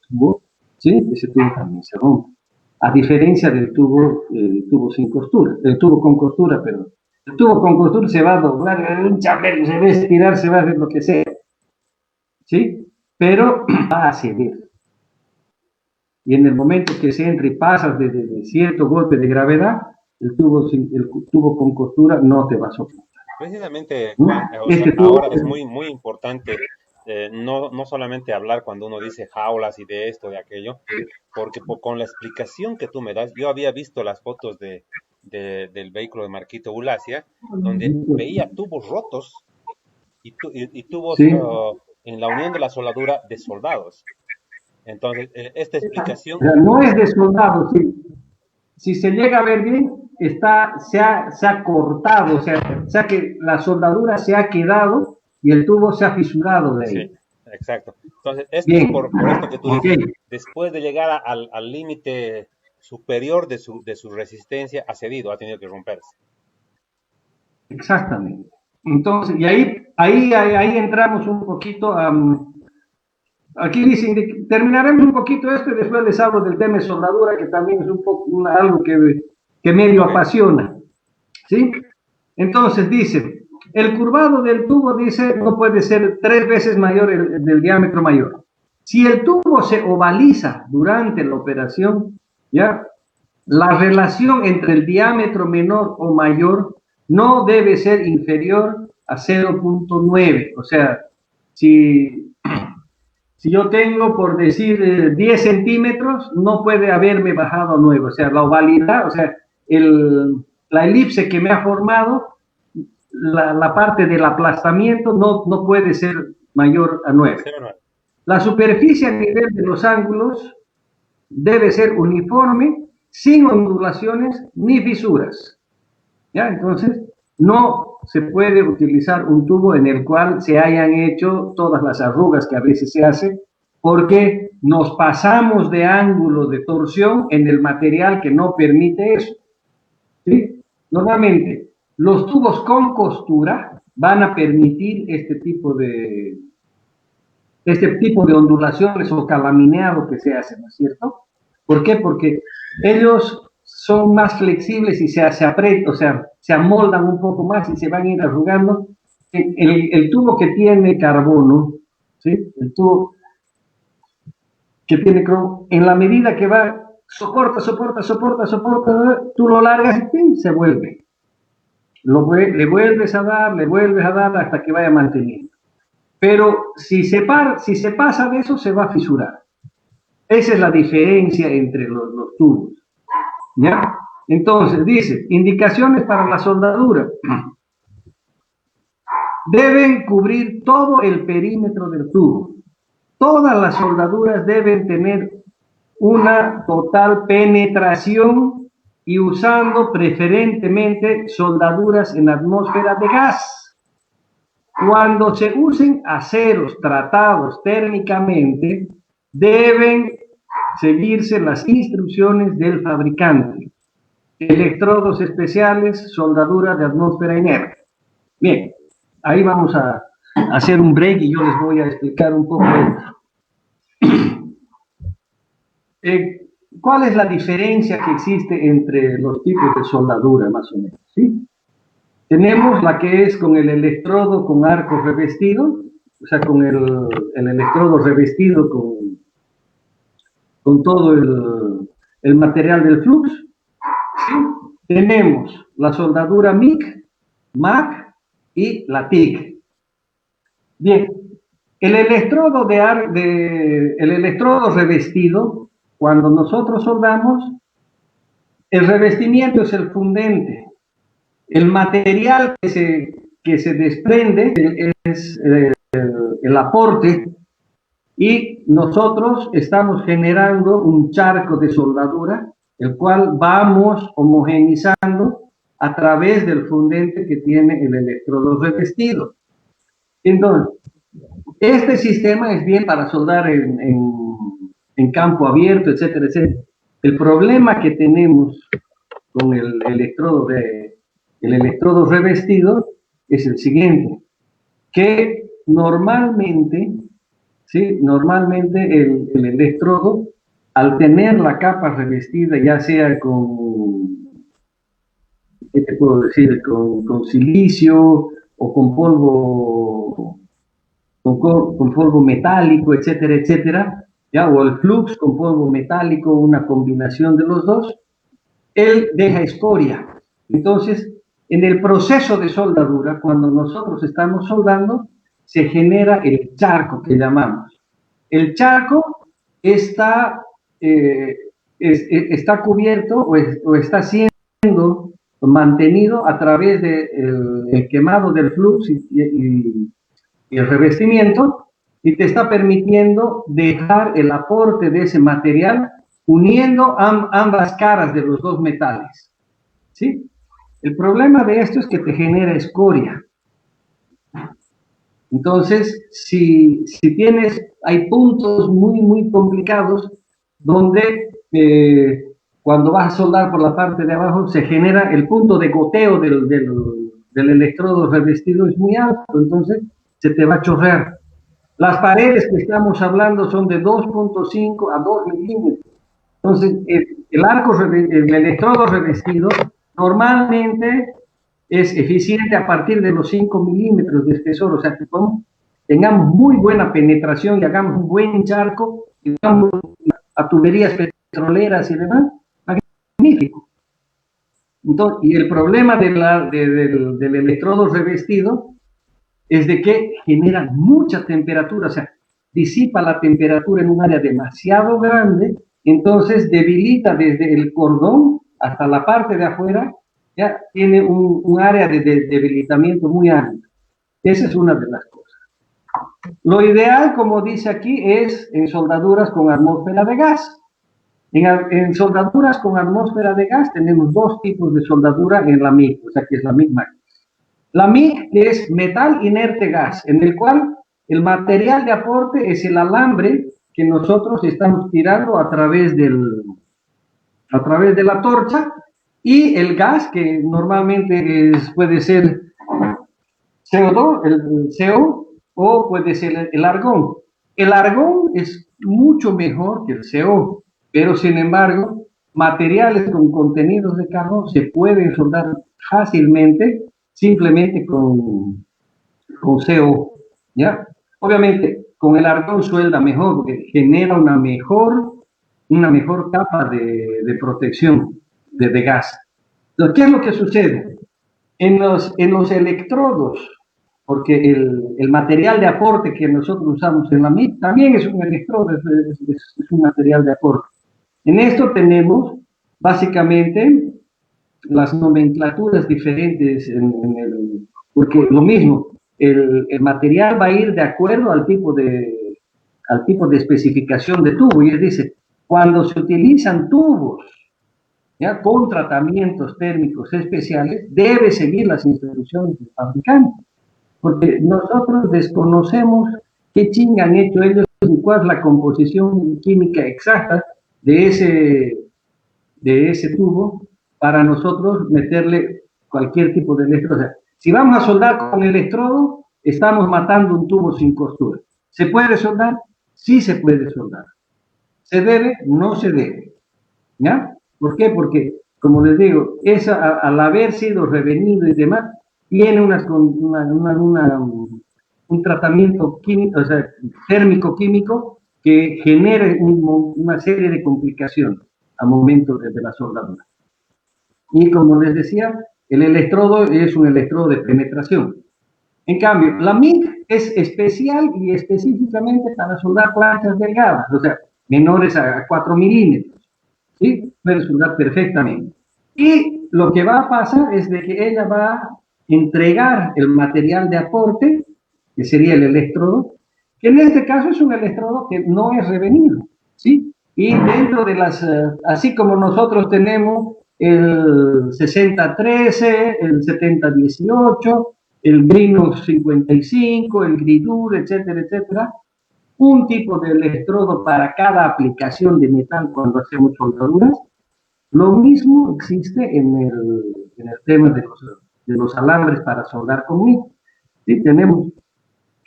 tubo, ¿sí? Ese tubo también se rompe. A diferencia del tubo sin costura, el tubo con costura, perdón. El tubo con costura se va a doblar, un chabelo, se va a estirar, se va a hacer lo que sea, ¿sí? Pero va a ceder. Y en el momento que se entra y pasas de cierto golpe de gravedad, el tubo con costura no te va a soportar. Precisamente, ¿Mm? Juan, o sea, Este tubo, ahora es muy, muy importante no solamente hablar cuando uno dice jaulas y de esto, de aquello, porque con la explicación que tú me das, yo había visto las fotos del vehículo de Marquito Bulacia, donde veía tubos rotos y tubos sí, en la unión de la soldadura de soldados. Entonces, esta explicación, no es de soldado, sí. Si se llega a ver bien, se ha cortado, o sea que la soldadura se ha quedado y el tubo se ha fisurado de sí, ahí. exacto. Entonces, esto es Bien, por esto que tú ok, dices, después de llegar al límite superior de su resistencia, ha cedido, ha tenido que romperse. exactamente. Entonces, y ahí entramos un poquito aquí dicen, terminaremos un poquito esto y después les hablo del tema de soldadura, que también es un poco algo que medio Ok, apasiona. ¿Sí? Entonces dice, el curvado del tubo, dice, no puede ser 3 veces mayor del diámetro mayor. Si el tubo se ovaliza durante la operación, ¿ya? La relación entre el diámetro menor o mayor no debe ser inferior a 0,9. O sea, si si yo tengo, por decir, 10 centímetros, no puede haberme bajado a 9. O sea, la ovalidad, o sea, la elipse que me ha formado, la parte del aplastamiento no puede ser mayor a 9. 0,9. La superficie a nivel de los ángulos debe ser uniforme, sin ondulaciones ni fisuras. ¿Ya? Entonces, no se puede utilizar un tubo en el cual se hayan hecho todas las arrugas que a veces se hace, porque nos pasamos de ángulo de torsión en el material que no permite eso. ¿Sí? Normalmente, los tubos con costura van a permitir este tipo de ondulaciones o calamineado que se hace, ¿no es cierto? ¿Por qué? Porque ellos son más flexibles y se aprietan, o sea, se amoldan un poco más y se van a ir arrugando. El tubo que tiene carbono, ¿sí? El tubo que tiene cromo, en la medida que va, soporta, tú lo largas y se vuelve. Le vuelves a dar, le vuelves a dar hasta que vaya manteniendo. Pero si se pasa de eso, se va a fisurar. Esa es la diferencia entre los tubos. ¿Ya? Entonces, dice, indicaciones para la soldadura. Deben cubrir todo el perímetro del tubo. Todas las soldaduras deben tener una total penetración y usando preferentemente soldaduras en atmósfera de gas. Cuando se usen aceros tratados térmicamente, deben seguirse las instrucciones del fabricante. Electrodos especiales, soldadura de atmósfera inerte. Bien, ahí vamos a hacer un break y yo les voy a explicar un poco cuál es la diferencia que existe entre los tipos de soldadura, más o menos. ¿Sí? Tenemos la que es con el electrodo con arco revestido, o sea, con el electrodo revestido con todo el material del flux. ¿Sí? Tenemos la soldadura MIG, MAC y la TIG. Bien, el electrodo revestido, cuando nosotros soldamos, el revestimiento es el fundente. El material que se desprende es el aporte, y nosotros estamos generando un charco de soldadura, el cual vamos homogenizando a través del fundente que tiene el electrodo revestido. Entonces, este sistema es bien para soldar en campo abierto, etcétera, etcétera. El problema que tenemos con el electrodo revestido es el siguiente, que normalmente, ¿sí? Normalmente el electrodo, al tener la capa revestida, ya sea con, ¿qué te puedo decir?, con silicio o con polvo, con polvo metálico, etcétera, etcétera, ¿ya? O el flux con polvo metálico, una combinación de los dos, él deja escoria. Entonces, en el proceso de soldadura, cuando nosotros estamos soldando, se genera el charco que llamamos. El charco está, está cubierto o está siendo mantenido a través del quemado del flux y el revestimiento, y te está permitiendo dejar el aporte de ese material uniendo ambas caras de los dos metales, ¿sí? El problema de esto es que te genera escoria. Entonces, si hay puntos muy complicados donde cuando vas a soldar por la parte de abajo se genera el punto de goteo del electrodo revestido es muy alto, entonces se te va a chorrear. Las paredes que estamos hablando son de 2.5 a 2 milímetros. Entonces, el electrodo revestido normalmente es eficiente a partir de los 5 milímetros de espesor, o sea que tengamos muy buena penetración y hagamos un buen charco, y vamos a tuberías petroleras y demás, magnífico. Entonces, y el problema del electrodo revestido es de que genera mucha temperatura, o sea, disipa la temperatura en un área demasiado grande, entonces debilita desde el cordón hasta la parte de afuera, ya tiene un área de debilitamiento muy alto. Esa es una de las cosas. Lo ideal, como dice aquí, es en soldaduras con atmósfera de gas. En soldaduras con atmósfera de gas tenemos dos tipos de soldadura en la MIG, o sea que es la misma. La MIG es metal inerte gas, en el cual el material de aporte es el alambre que nosotros estamos tirando a través de la torcha, y el gas que normalmente puede ser CO2, el CO, o puede ser el argón. El argón es mucho mejor que el CO, pero sin embargo, materiales con contenidos de carbono se pueden soldar fácilmente simplemente con CO, ¿ya? Obviamente, con el argón suelda mejor porque genera una mejor capa de protección de gas. Entonces, ¿qué es lo que sucede? En los electrodos, porque el material de aporte que nosotros usamos en la MIG también es un electrodo, es un material de aporte. En esto tenemos básicamente las nomenclaturas diferentes porque lo mismo, el material va a ir de acuerdo al tipo de especificación de tubo, y él dice, cuando se utilizan tubos, ¿ya?, con tratamientos térmicos especiales, debe seguir las instrucciones del fabricante, porque nosotros desconocemos qué chinga han hecho ellos y cuál es la composición química exacta de ese tubo para nosotros meterle cualquier tipo de electrodo. O sea, si vamos a soldar con electrodo, estamos matando un tubo sin costura. ¿Se puede soldar? Sí se puede soldar. ¿Se debe? No se debe. ¿Ya? ¿Por qué? Porque, como les digo, al haber sido revenido y demás, tiene un tratamiento químico, o sea, térmico-químico, que genere una serie de complicaciones al momento de la soldadura. Y como les decía, el electrodo es un electrodo de penetración. En cambio, la MIG es especial y específicamente para soldar planchas delgadas, o sea, menores a 4 milímetros, ¿sí? Puede soldar perfectamente. Y lo que va a pasar es de que ella va a entregar el material de aporte, que sería el electrodo, que en este caso es un electrodo que no es revenido, ¿sí? Y dentro de las, así como nosotros tenemos el 6013, el 7018, el Grinux 55, el Gridur, etcétera, etcétera, un tipo de electrodo para cada aplicación de metal cuando hacemos soldaduras. Lo mismo existe en el tema de los alambres para soldar conmigo. ¿Sí? Tenemos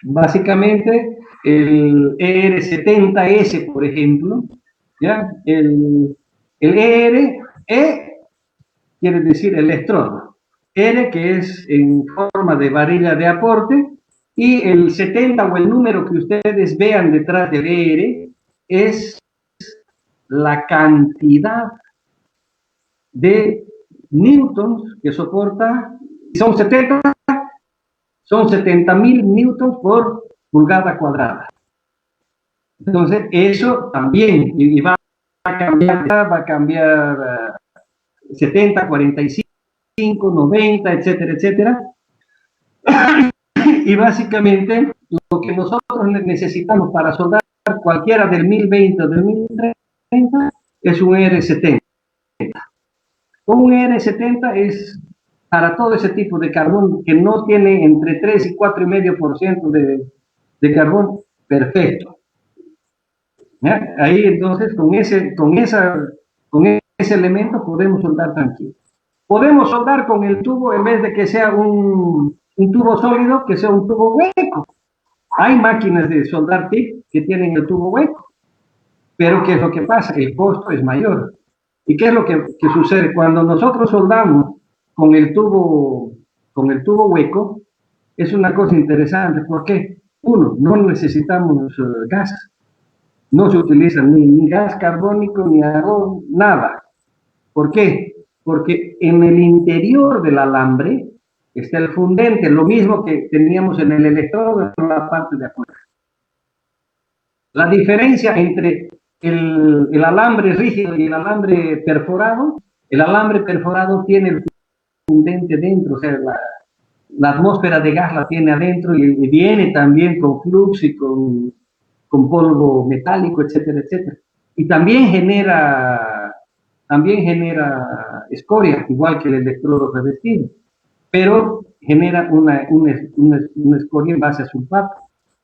básicamente el ER70S, por ejemplo, ¿ya? El quiere decir electrodo, R que es en forma de varilla de aporte, y el 70 o el número que ustedes vean detrás del ER es la cantidad de newtons que soporta, son 70, son 70.000 newtons por pulgada cuadrada. Entonces, eso también, y va a cambiar 70, 45, 90, etcétera, etcétera. Y básicamente, lo que nosotros necesitamos para soldar cualquiera del 1020 o del 1030 es un R70. Un R70 es para todo ese tipo de carbón que no tiene entre 3 y 4,5% de carbón, perfecto. ¿Ya? Ahí entonces con ese elemento podemos soldar tranquilo. Podemos soldar con el tubo en vez de que sea un tubo sólido, que sea un tubo hueco. Hay máquinas de soldar TIG que tienen el tubo hueco, pero ¿qué es lo que pasa? El costo es mayor. ¿Y qué es lo que sucede? Cuando nosotros soldamos con el tubo hueco, es una cosa interesante. ¿Por qué? Uno, no necesitamos gas. No se utiliza ni gas carbónico, ni arroz, nada. ¿Por qué? Porque en el interior del alambre está el fundente, lo mismo que teníamos en el electrodo en la parte de afuera. La diferencia entre el alambre rígido y el alambre perforado tiene el fundente dentro, o sea, la atmósfera de gas la tiene adentro y viene también con flux y con polvo metálico, etcétera, etcétera. Y también genera escoria, igual que el electrodo revestido, pero genera una escoria en base a sulfato,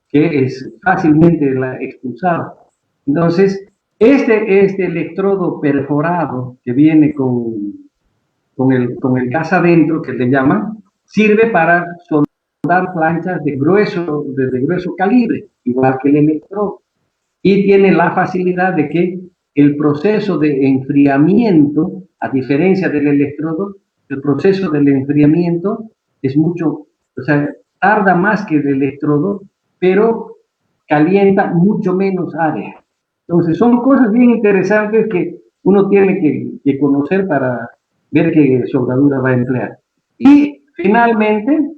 que es fácilmente expulsada. Entonces, este electrodo perforado que viene con el gas adentro, que le llaman, sirve para soldar planchas de grueso calibre, igual que el electrodo. Y tiene la facilidad de que el proceso de enfriamiento, a diferencia del electrodo, el proceso del enfriamiento es mucho, o sea, tarda más que el electrodo, pero calienta mucho menos área. Entonces, son cosas bien interesantes que uno tiene que conocer para ver qué soldadura va a emplear. Y finalmente,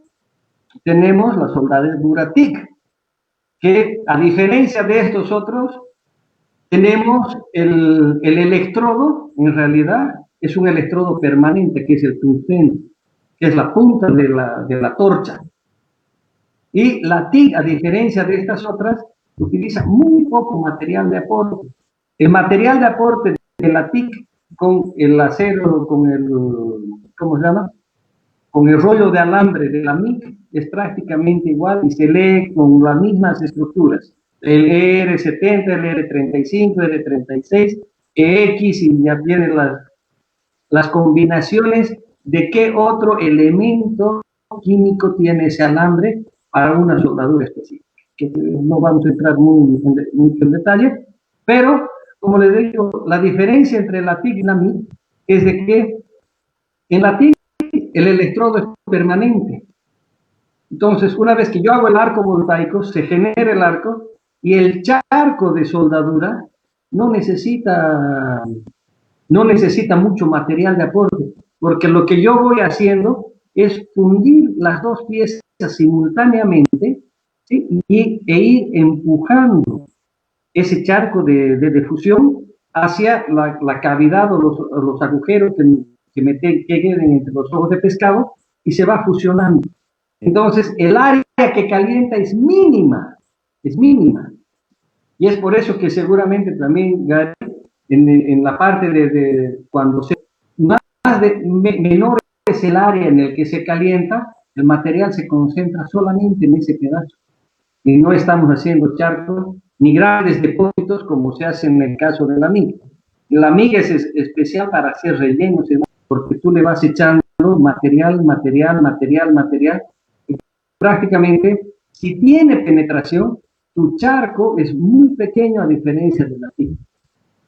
tenemos la soldadura TIG, que a diferencia de estos otros, tenemos el electrodo, en realidad, es un electrodo permanente, que es el tungsteno, que es la punta de la torcha. Y la TIG, a diferencia de estas otras, utiliza muy poco material de aporte. El material de aporte de la TIG con el acero, con el, ¿cómo se llama? Con el rollo de alambre de la MIG es prácticamente igual y se lee con las mismas estructuras. El ER70, el ER35, el ER36, EX, y ya vienen las combinaciones de qué otro elemento químico tiene ese alambre para una soldadura específica. Que no vamos a entrar mucho en detalle, pero como les digo, la diferencia entre la TIG y la MIG es de que en la TIG el electrodo es permanente. Entonces, una vez que yo hago el arco voltaico, se genera el arco y el charco de soldadura no necesita mucho material de aporte, porque lo que yo voy haciendo es fundir las dos piezas simultáneamente, ¿sí? E ir empujando ese charco de fusión hacia la cavidad o los agujeros que queden entre los ojos de pescado y se va fusionando. Entonces, el área que calienta es mínima, es mínima. Y es por eso que seguramente también en la parte cuando menor es el área en el que se calienta, el material se concentra solamente en ese pedazo. Y no estamos haciendo charcos ni grandes depósitos como se hace en el caso de la miga. La miga es especial para hacer rellenos, porque tú le vas echando material. Y prácticamente, si tiene penetración, tu charco es muy pequeño a diferencia de la TIC.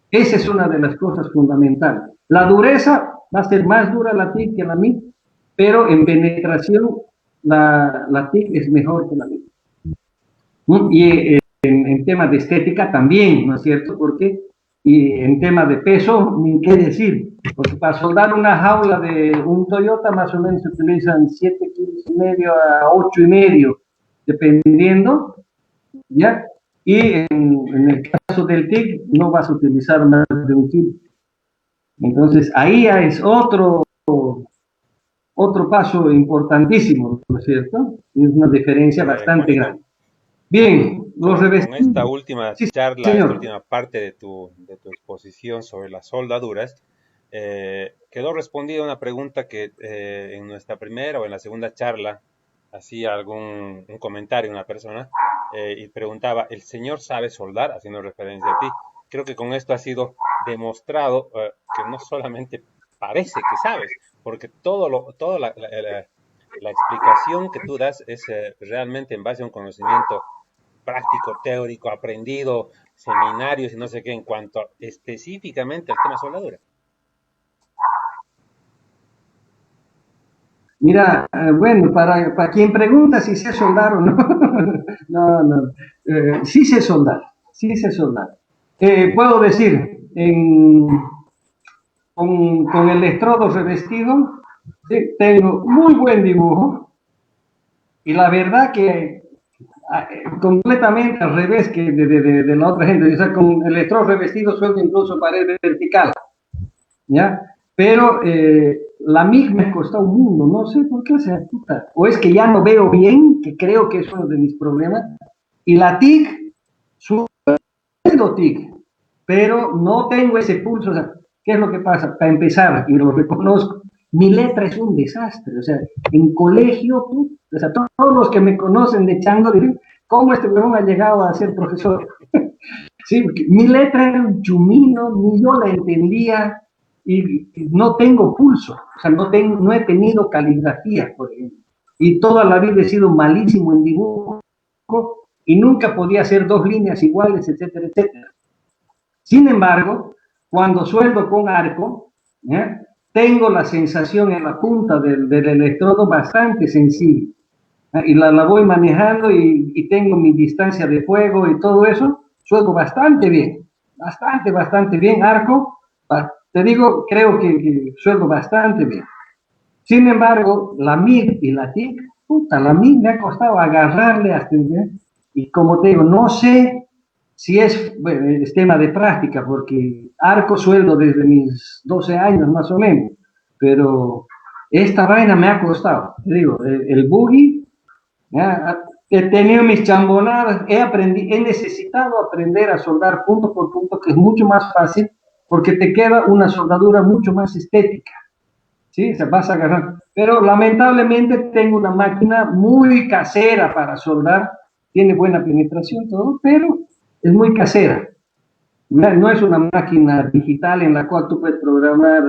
Esa es una de las cosas fundamentales. La dureza va a ser más dura la TIC que la MIG, pero en penetración la TIC es mejor que la MIG. Y en temas de estética también, ¿no es cierto? Porque y en temas de peso, ni qué decir, porque para soldar una jaula de un Toyota más o menos se utilizan 7,5 kilos a 8,5, dependiendo, ¿ya? Y en el caso del TIC no vas a utilizar más de 1 kilo. Entonces ahí es otro paso importantísimo, ¿no es cierto? Y es una diferencia bastante grande. Bien, los revestidos. Con esta última charla, señor. Esta última parte de tu exposición sobre las soldaduras, quedó respondida una pregunta que en nuestra primera o en la segunda charla hacía un comentario una persona y preguntaba, ¿el señor sabe soldar? Haciendo referencia a ti. Creo que con esto ha sido demostrado que no solamente parece que sabes, porque toda la explicación que tú das es realmente en base a un conocimiento práctico, teórico, aprendido, seminarios y no sé qué, en cuanto específicamente al tema soldadura. Mira, bueno, para quien pregunta si sé soldar o no, no, sí sé soldar, sí sé soldar. Puedo decir, con el electrodo revestido, sí, tengo muy buen dibujo y la verdad que completamente al revés que de la otra gente. O sea, con el electrodo revestido sueldo incluso pared vertical, ¿ya? Pero la MIG me costó un mundo, no sé por qué, o es que ya no veo bien, que creo que es uno de mis problemas, y la TIC, sueldo TIC, pero no tengo ese pulso. O sea, ¿qué es lo que pasa? Para empezar, y lo reconozco, mi letra es un desastre. O sea, en colegio, o sea, todos los que me conocen de chango dicen, ¿cómo este huevón ha llegado a ser profesor? Sí, porque mi letra era un chumino, ni yo la entendía, y no tengo pulso. O sea, no he tenido caligrafía, por ejemplo. Y toda la vida he sido malísimo en dibujo, y nunca podía hacer 2 líneas iguales, etcétera, etcétera. Sin embargo, cuando sueldo con arco, ¿ya? Tengo la sensación en la punta del electrodo bastante sensible, ¿ya? Y la voy manejando y tengo mi distancia de fuego y todo eso, sueldo bastante bien, bastante bien, arco, te digo, creo que sueldo bastante bien. Sin embargo, la MIG y la TIC, la MIG me ha costado agarrarle hasta, ¿ya? Y como te digo, no sé si es tema de práctica, porque arco sueldo desde mis 12 años más o menos, pero esta vaina me ha costado. Te digo, el boogie, ¿ya? He tenido mis chambonadas, he necesitado aprender a soldar punto por punto, que es mucho más fácil, porque te queda una soldadura mucho más estética. Sí, se vas a agarrar. Pero lamentablemente tengo una máquina muy casera para soldar, tiene buena penetración, todo, pero es muy casera. No es una máquina digital en la cual tú puedes programar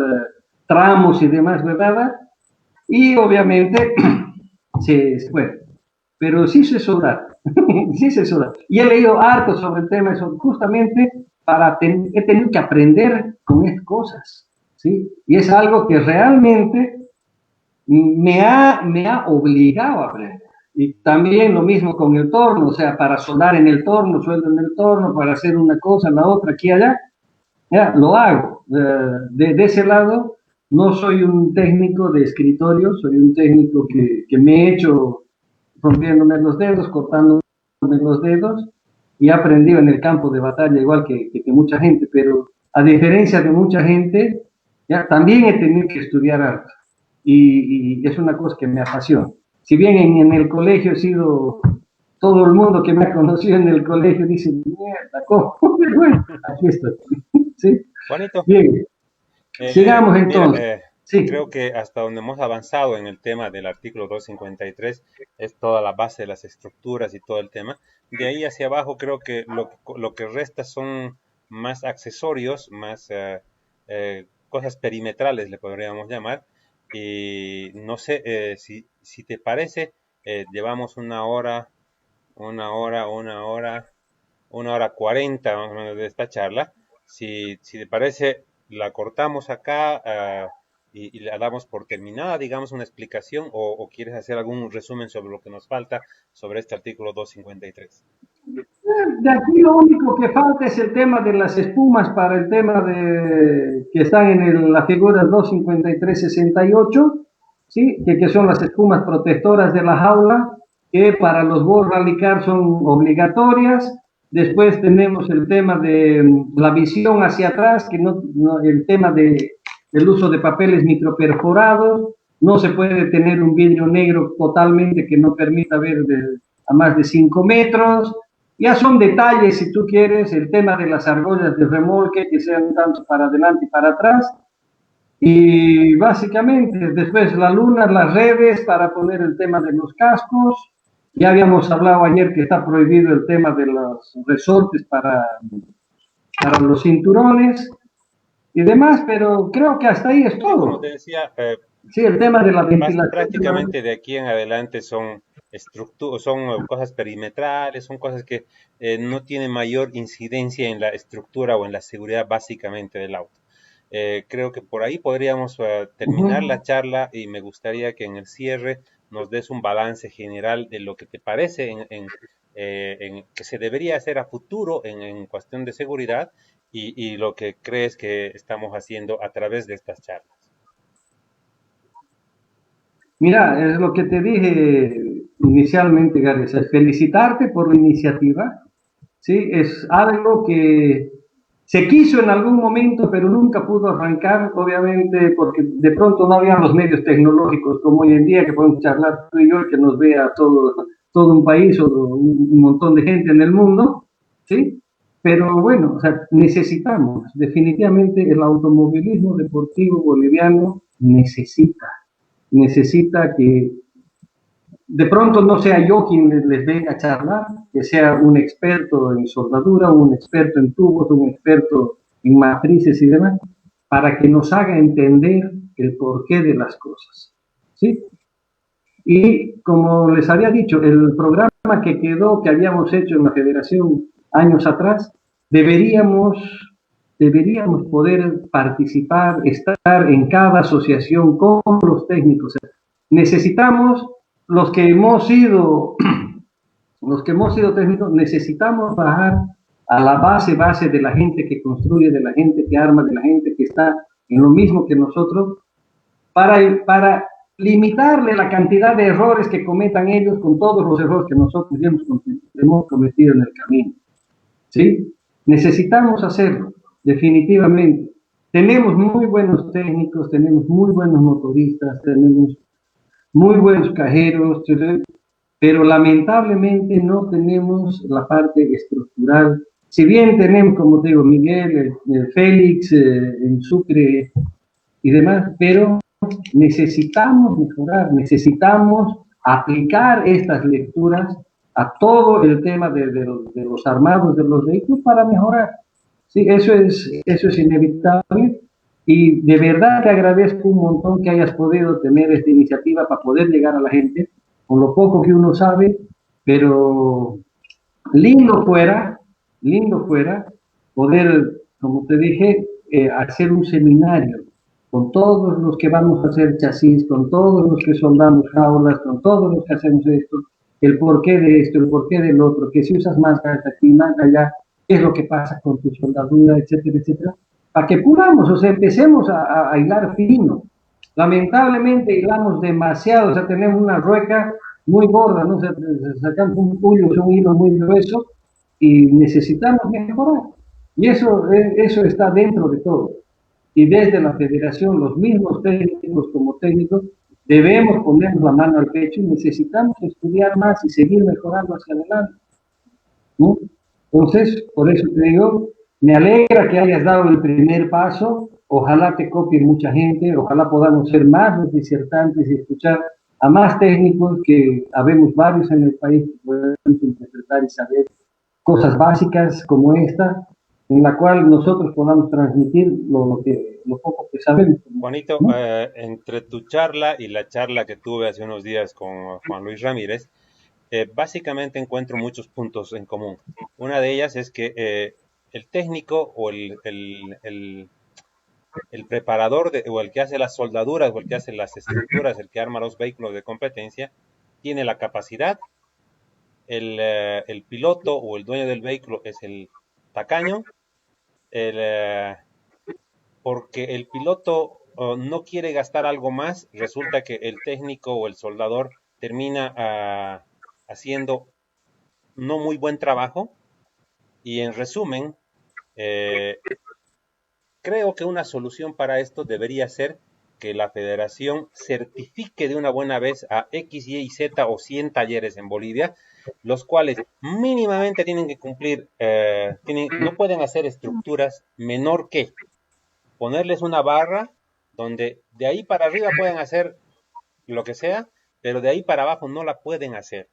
tramos y demás, ¿verdad? Y obviamente se puede. Pero sí se soldar, sí se soldar. Y he leído harto sobre el tema, eso justamente he tenido que aprender con estas cosas, ¿sí? Y es algo que realmente me ha obligado a aprender. Y también lo mismo con el torno, o sea, para soldar en el torno, sueldo en el torno, para hacer una cosa, la otra, aquí, allá, ya, lo hago. De ese lado, no soy un técnico de escritorio, soy un técnico que me he hecho rompiéndome los dedos, cortándome los dedos, y he aprendido en el campo de batalla igual que mucha gente, pero a diferencia de mucha gente, ya también he tenido que estudiar arte, y es una cosa que me apasiona. Si bien en el colegio he sido, todo el mundo que me ha conocido en el colegio dice, mierda, ¿cómo? Pero bueno, aquí estoy. ¿Sí? Juanito, Bien, sigamos mira, entonces. Sí. creo que hasta donde hemos avanzado en el tema del artículo 253 es toda la base de las estructuras y todo el tema. De ahí hacia abajo creo que lo que resta son más accesorios, más cosas perimetrales, le podríamos llamar. Y no sé si te parece, llevamos una hora 40 más o menos de esta charla. Si te parece, la cortamos acá y la damos por terminada, digamos, una explicación, o quieres hacer algún resumen sobre lo que nos falta sobre este artículo 253. De aquí lo único que falta es el tema de las espumas para el tema de que están en la figura 253-68, ¿sí? Que son las espumas protectoras de la jaula, que para los Bull Rally Car son obligatorias. Después tenemos el tema de la visión hacia atrás, que el tema del uso de papeles microperforados. No se puede tener un vidrio negro totalmente que no permita ver a más de 5 metros. Ya son detalles, si tú quieres, el tema de las argollas de remolque, que sean tanto para adelante y para atrás. Y básicamente, después la luna, las redes para poner el tema de los cascos. Ya habíamos hablado ayer que está prohibido el tema de los resortes para los cinturones y demás, pero creo que hasta ahí es todo. Como te decía, sí, el tema de la ventilación. Prácticamente de aquí en adelante son son cosas perimetrales, son cosas que no tienen mayor incidencia en la estructura o en la seguridad básicamente del auto. Creo que por ahí podríamos terminar la charla, y me gustaría que en el cierre nos des un balance general de lo que te parece en que se debería hacer a futuro en cuestión de seguridad, y lo que crees que estamos haciendo a través de estas charlas. Mira, es lo que te dije inicialmente, Gary, felicitarte por la iniciativa. ¿Sí? Es algo que se quiso en algún momento, pero nunca pudo arrancar, obviamente, porque de pronto no había los medios tecnológicos como hoy en día, que podemos charlar tú y yo, que nos vea todo un país o un montón de gente en el mundo, ¿sí? Pero bueno, o sea, necesitamos, definitivamente el automovilismo deportivo boliviano necesita que de pronto no sea yo quien les venga a charlar, que sea un experto en soldadura, un experto en tubos, un experto en matrices y demás, para que nos haga entender el porqué de las cosas. ¿Sí? Y como les había dicho, el programa que quedó, que habíamos hecho en la federación años atrás, deberíamos poder participar, estar en cada asociación con los técnicos. Necesitamos, los que hemos sido técnicos, necesitamos bajar a la base de la gente que construye, de la gente que arma, de la gente que está en lo mismo que nosotros, para limitarle la cantidad de errores que cometan ellos con todos los errores que nosotros hemos cometido en el camino. ¿Sí? Necesitamos hacerlo, definitivamente. Tenemos muy buenos técnicos, tenemos muy buenos motoristas, tenemos muy buenos cajeros, pero lamentablemente no tenemos la parte estructural. Si bien tenemos, como te digo, Miguel, el Félix, en Sucre y demás, pero necesitamos mejorar, necesitamos aplicar estas lecturas a todo el tema de los armados de los vehículos para mejorar. Sí, eso es inevitable. Y de verdad te agradezco un montón que hayas podido tener esta iniciativa para poder llegar a la gente, con lo poco que uno sabe, pero lindo fuera poder, como te dije, hacer un seminario con todos los que vamos a hacer chasis, con todos los que soldamos jaulas, con todos los que hacemos esto, el porqué de esto, el porqué del otro, que si usas máscaras aquí, más allá, qué es lo que pasa con tu soldadura, etcétera, etcétera, para que puramos, o sea, empecemos a hilar fino. Lamentablemente hilamos demasiado, o sea, tenemos una rueca muy gorda, ¿no? Sacamos un puño, son hilos muy gruesos y necesitamos mejorar. Y eso está dentro de todo. Y desde la federación, los mismos técnicos como técnicos, debemos ponernos la mano al pecho y necesitamos estudiar más y seguir mejorando hacia adelante, ¿no? Entonces, por eso te digo, me alegra que hayas dado el primer paso, ojalá te copie mucha gente, ojalá podamos ser más los disertantes y escuchar a más técnicos, que habemos varios en el país que podemos interpretar y saber cosas básicas como esta, en la cual nosotros podamos transmitir lo poco que sabemos, Juanito, ¿no? entre tu charla y la charla que tuve hace unos días con Juan Luis Ramírez, básicamente encuentro muchos puntos en común. Una de ellas es que el técnico o el preparador o el que hace las soldaduras o el que hace las estructuras, el que arma los vehículos de competencia, tiene la capacidad, el piloto o el dueño del vehículo es el tacaño, el, porque el piloto no quiere gastar algo más, resulta que el técnico o el soldador termina haciendo no muy buen trabajo y en resumen, eh, creo que una solución para esto debería ser que la federación certifique de una buena vez a X, Y y Z o 100 talleres en Bolivia, los cuales mínimamente tienen que cumplir, no pueden hacer estructuras menor que ponerles una barra donde de ahí para arriba pueden hacer lo que sea, pero de ahí para abajo no la pueden hacer.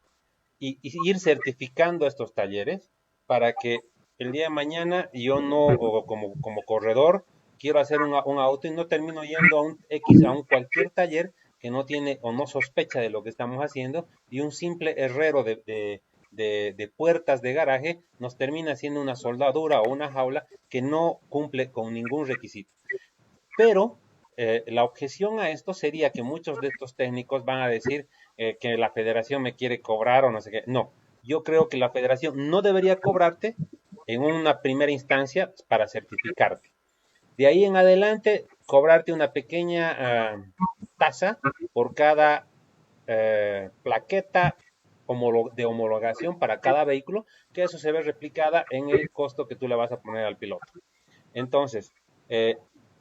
Y ir certificando estos talleres para que el día de mañana yo no, o como corredor, quiero hacer un auto y no termino yendo a un X, a un cualquier taller que no tiene o no sospecha de lo que estamos haciendo y un simple herrero de puertas de garaje nos termina haciendo una soldadura o una jaula que no cumple con ningún requisito. Pero la objeción a esto sería que muchos de estos técnicos van a decir que la federación me quiere cobrar o no sé qué. No, yo creo que la federación no debería cobrarte en una primera instancia para certificarte. De ahí en adelante, cobrarte una pequeña tasa por cada plaqueta de homologación para cada vehículo, que eso se ve replicada en el costo que tú le vas a poner al piloto. Entonces, eh,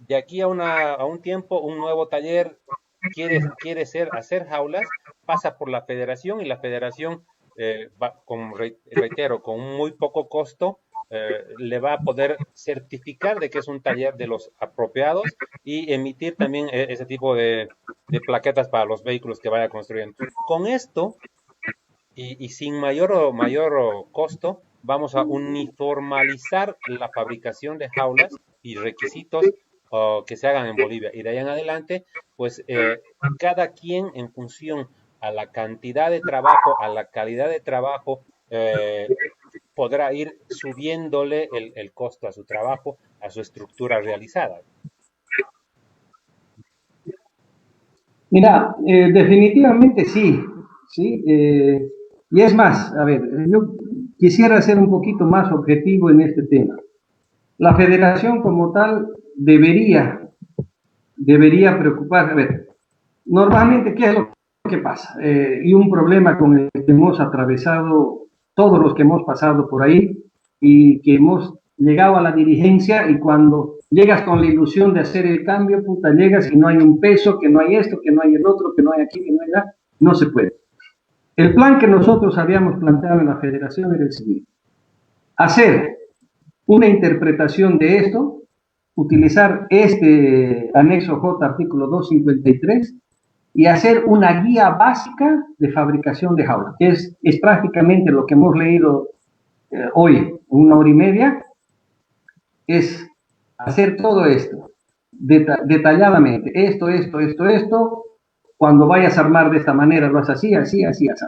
de aquí a un tiempo, un nuevo taller quiere hacer jaulas, pasa por la federación y la federación, reitero, con muy poco costo, le va a poder certificar de que es un taller de los apropiados y emitir también ese tipo de plaquetas para los vehículos que vaya construyendo. Con esto, y sin mayor costo, vamos a uniformalizar la fabricación de jaulas y requisitos que se hagan en Bolivia. Y de ahí en adelante, pues cada quien en función a la cantidad de trabajo, a la calidad de trabajo, podrá ir subiéndole el costo a su trabajo, a su estructura realizada. Mira, definitivamente sí, sí. Y es más, a ver, yo quisiera ser un poquito más objetivo en este tema. La federación como tal debería preocupar. A ver, normalmente, ¿qué es lo que pasa? Y un problema con el que hemos atravesado todos los que hemos pasado por ahí y que hemos llegado a la dirigencia, y cuando llegas con la ilusión de hacer el cambio, puta, llegas y no hay un peso, que no hay esto, que no hay el otro, que no hay aquí, que no hay allá, no se puede. El plan que nosotros habíamos planteado en la federación era el siguiente: hacer una interpretación de esto, utilizar este anexo J, artículo 253, y hacer una guía básica de fabricación de jaula, que es prácticamente lo que hemos leído hoy, una hora y media, es hacer todo esto detalladamente, esto, cuando vayas a armar de esta manera, lo haces así, así, así, así.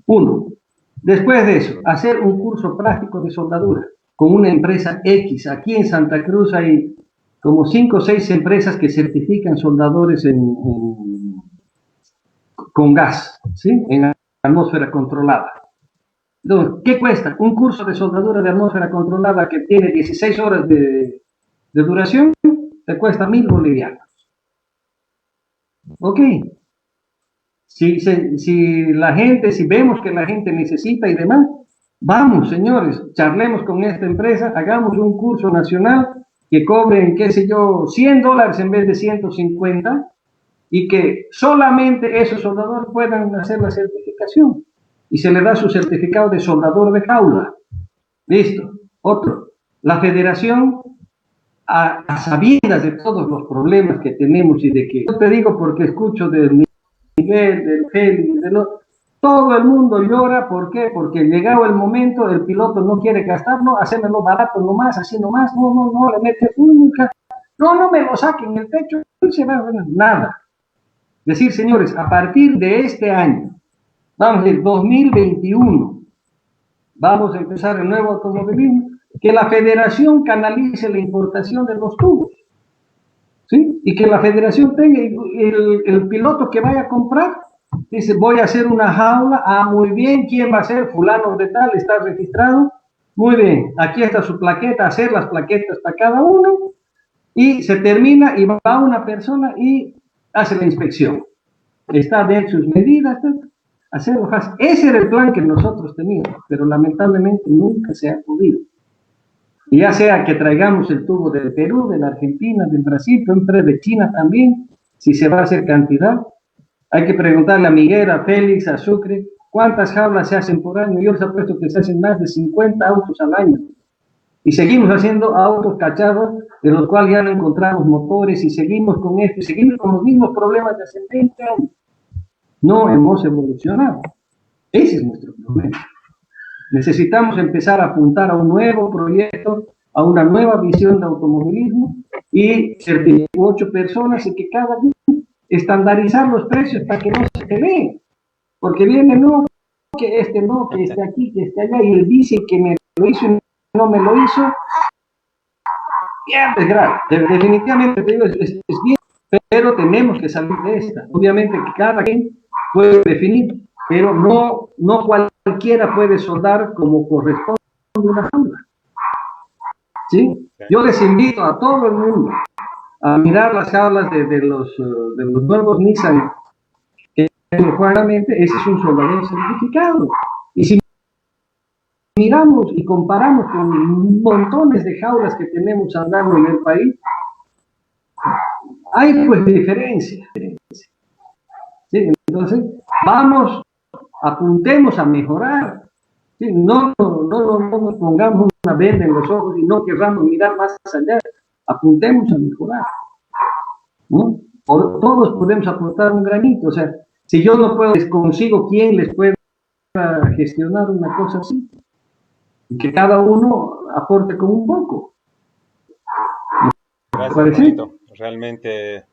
Uno. Después de eso, hacer un curso práctico de soldadura con una empresa X. Aquí en Santa Cruz hay como 5 o 6 empresas que certifican soldadores con gas, ¿sí? En atmósfera controlada. Entonces, ¿qué cuesta? Un curso de soldadura de atmósfera controlada que tiene 16 horas de duración, te cuesta 1.000 bolivianos. Ok. Si la gente, si vemos que la gente necesita y demás, vamos, señores, charlemos con esta empresa, hagamos un curso nacional que cobren, qué sé yo, $100 en vez de 150 y que solamente esos soldadores puedan hacer la certificación. Y se le da su certificado de soldador de jaula. Listo. Otro. La federación, a sabiendas de todos los problemas que tenemos y de que, yo te digo porque escucho del Miguel, del Félix, todo el mundo llora, ¿por qué? Porque llegado el momento, el piloto no quiere gastarlo, hacémelo barato nomás, así nomás, no, le mete nunca, no me lo saquen el techo, no se va a ver nada. Decir, señores, a partir de este año, vamos a decir, 2021, vamos a empezar el nuevo automovilismo, que la federación canalice la importación de los tubos, ¿sí? Y que la federación tenga el piloto que vaya a comprar, dice, voy a hacer una jaula, muy bien, ¿quién va a ser? Fulano de tal, está registrado, muy bien, aquí está su plaqueta, hacer las plaquetas para cada uno, y se termina y va una persona y hace la inspección. Está de sus medidas, hacerlo fácil. Ese era el plan que nosotros teníamos, pero lamentablemente nunca se ha podido. Y ya sea que traigamos el tubo del Perú, de la Argentina, del Brasil, de China también, si se va a hacer cantidad. Hay que preguntarle a Miguel, a Félix, a Sucre, ¿cuántas jaulas se hacen por año? Yo les apuesto que se hacen más de 50 autos al año. Y seguimos haciendo autos cacharros, de los cuales ya no encontramos motores, y seguimos con esto, y seguimos con los mismos problemas de hace 20 años. No hemos evolucionado. Ese es nuestro problema. Necesitamos empezar a apuntar a un nuevo proyecto, a una nueva visión de automovilismo, y ser 28 personas y que cada día estandarizar los precios para que no se peleen. Porque viene, no, que este no, que esté aquí, que esté allá, y él dice que me lo hizo y no me lo hizo. Bien, es grave. Definitivamente es bien, pero tenemos que salir de esta. Obviamente que cada quien puede definir, pero no cualquiera puede soldar como corresponde a una jaula. ¿Sí? Yo les invito a todo el mundo a mirar las jaulas de los nuevos Nissan, que claramente ese es un soldador certificado. Y si miramos y comparamos con montones de jaulas que tenemos andando en el país, hay pues diferencias. ¿Sí? Entonces, vamos, apuntemos a mejorar. ¿Sí? No nos pongamos una venda en los ojos y no querramos mirar más allá. Apuntemos a mejorar, ¿no? Todos podemos aportar un granito. O sea, si yo no puedo, les consigo quién les pueda gestionar una cosa así. Y que cada uno aporte con un poco. Gracias, Juanito. Realmente,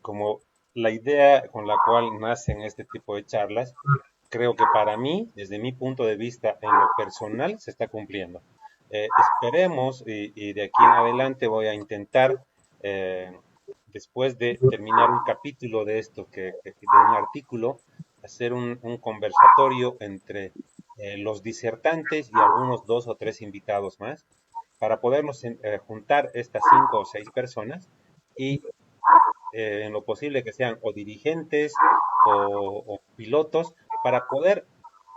como la idea con la cual nacen este tipo de charlas, creo que para mí, desde mi punto de vista en lo personal, se está cumpliendo. Esperemos y de aquí en adelante voy a intentar, después de terminar un capítulo de esto, de un artículo, hacer un conversatorio entre los disertantes y algunos 2 o 3 invitados más, para podernos juntar estas 5 o 6 personas y en lo posible que sean o dirigentes o pilotos, para poder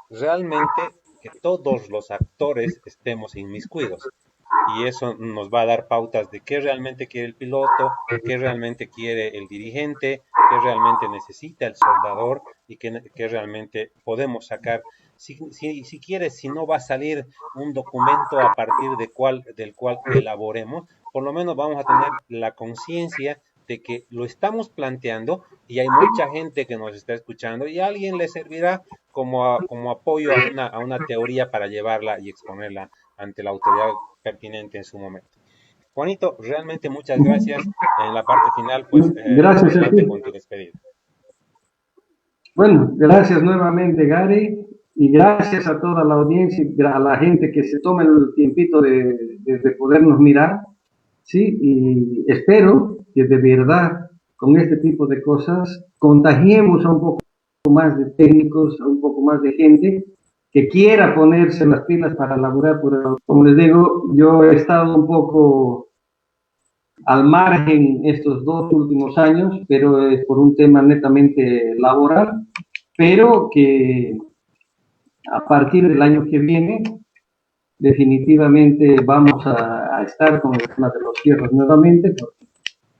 realmente que todos los actores estemos inmiscuidos. Y eso nos va a dar pautas de qué realmente quiere el piloto, qué realmente quiere el dirigente, qué realmente necesita el soldador y qué realmente podemos sacar. Si quieres, si no va a salir un documento a partir del cual elaboremos, por lo menos vamos a tener la conciencia de que lo estamos planteando y hay mucha gente que nos está escuchando y a alguien le servirá como apoyo a una teoría para llevarla y exponerla ante la autoridad pertinente en su momento. Juanito, realmente muchas gracias. En la parte final, pues, gracias adelante con tu despedida. Bueno, gracias nuevamente, Gary, y gracias a toda la audiencia, a la gente que se tome el tiempito de podernos mirar, ¿sí? Y espero que de verdad, con este tipo de cosas, contagiemos a un poco más de técnicos, a un poco más de gente que quiera ponerse las pilas para laburar. Como les digo, yo he estado un poco al margen estos 2 últimos años, pero es por un tema netamente laboral, pero que a partir del año que viene definitivamente vamos a estar con el tema de los cierres nuevamente, porque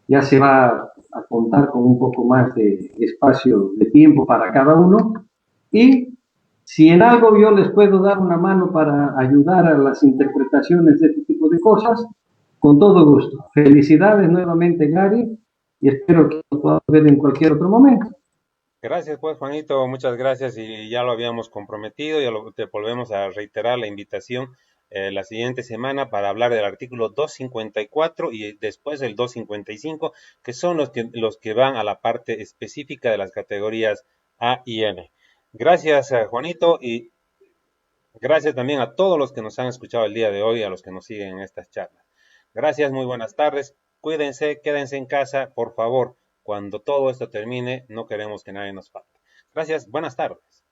ya se va a contar con un poco más de espacio de tiempo para cada uno. Y si en algo yo les puedo dar una mano para ayudar a las interpretaciones de este tipo de cosas, con todo gusto. Felicidades nuevamente, Gary, y espero que nos podamos ver en cualquier otro momento. Gracias, pues, Juanito, muchas gracias y ya lo habíamos comprometido, te volvemos a reiterar la invitación la siguiente semana para hablar del artículo 254 y después el 255, que son los que van a la parte específica de las categorías A y N. Gracias, Juanito, y gracias también a todos los que nos han escuchado el día de hoy, a los que nos siguen en estas charlas. Gracias, muy buenas tardes. Cuídense, quédense en casa, por favor. Cuando todo esto termine, no queremos que nadie nos falte. Gracias, buenas tardes.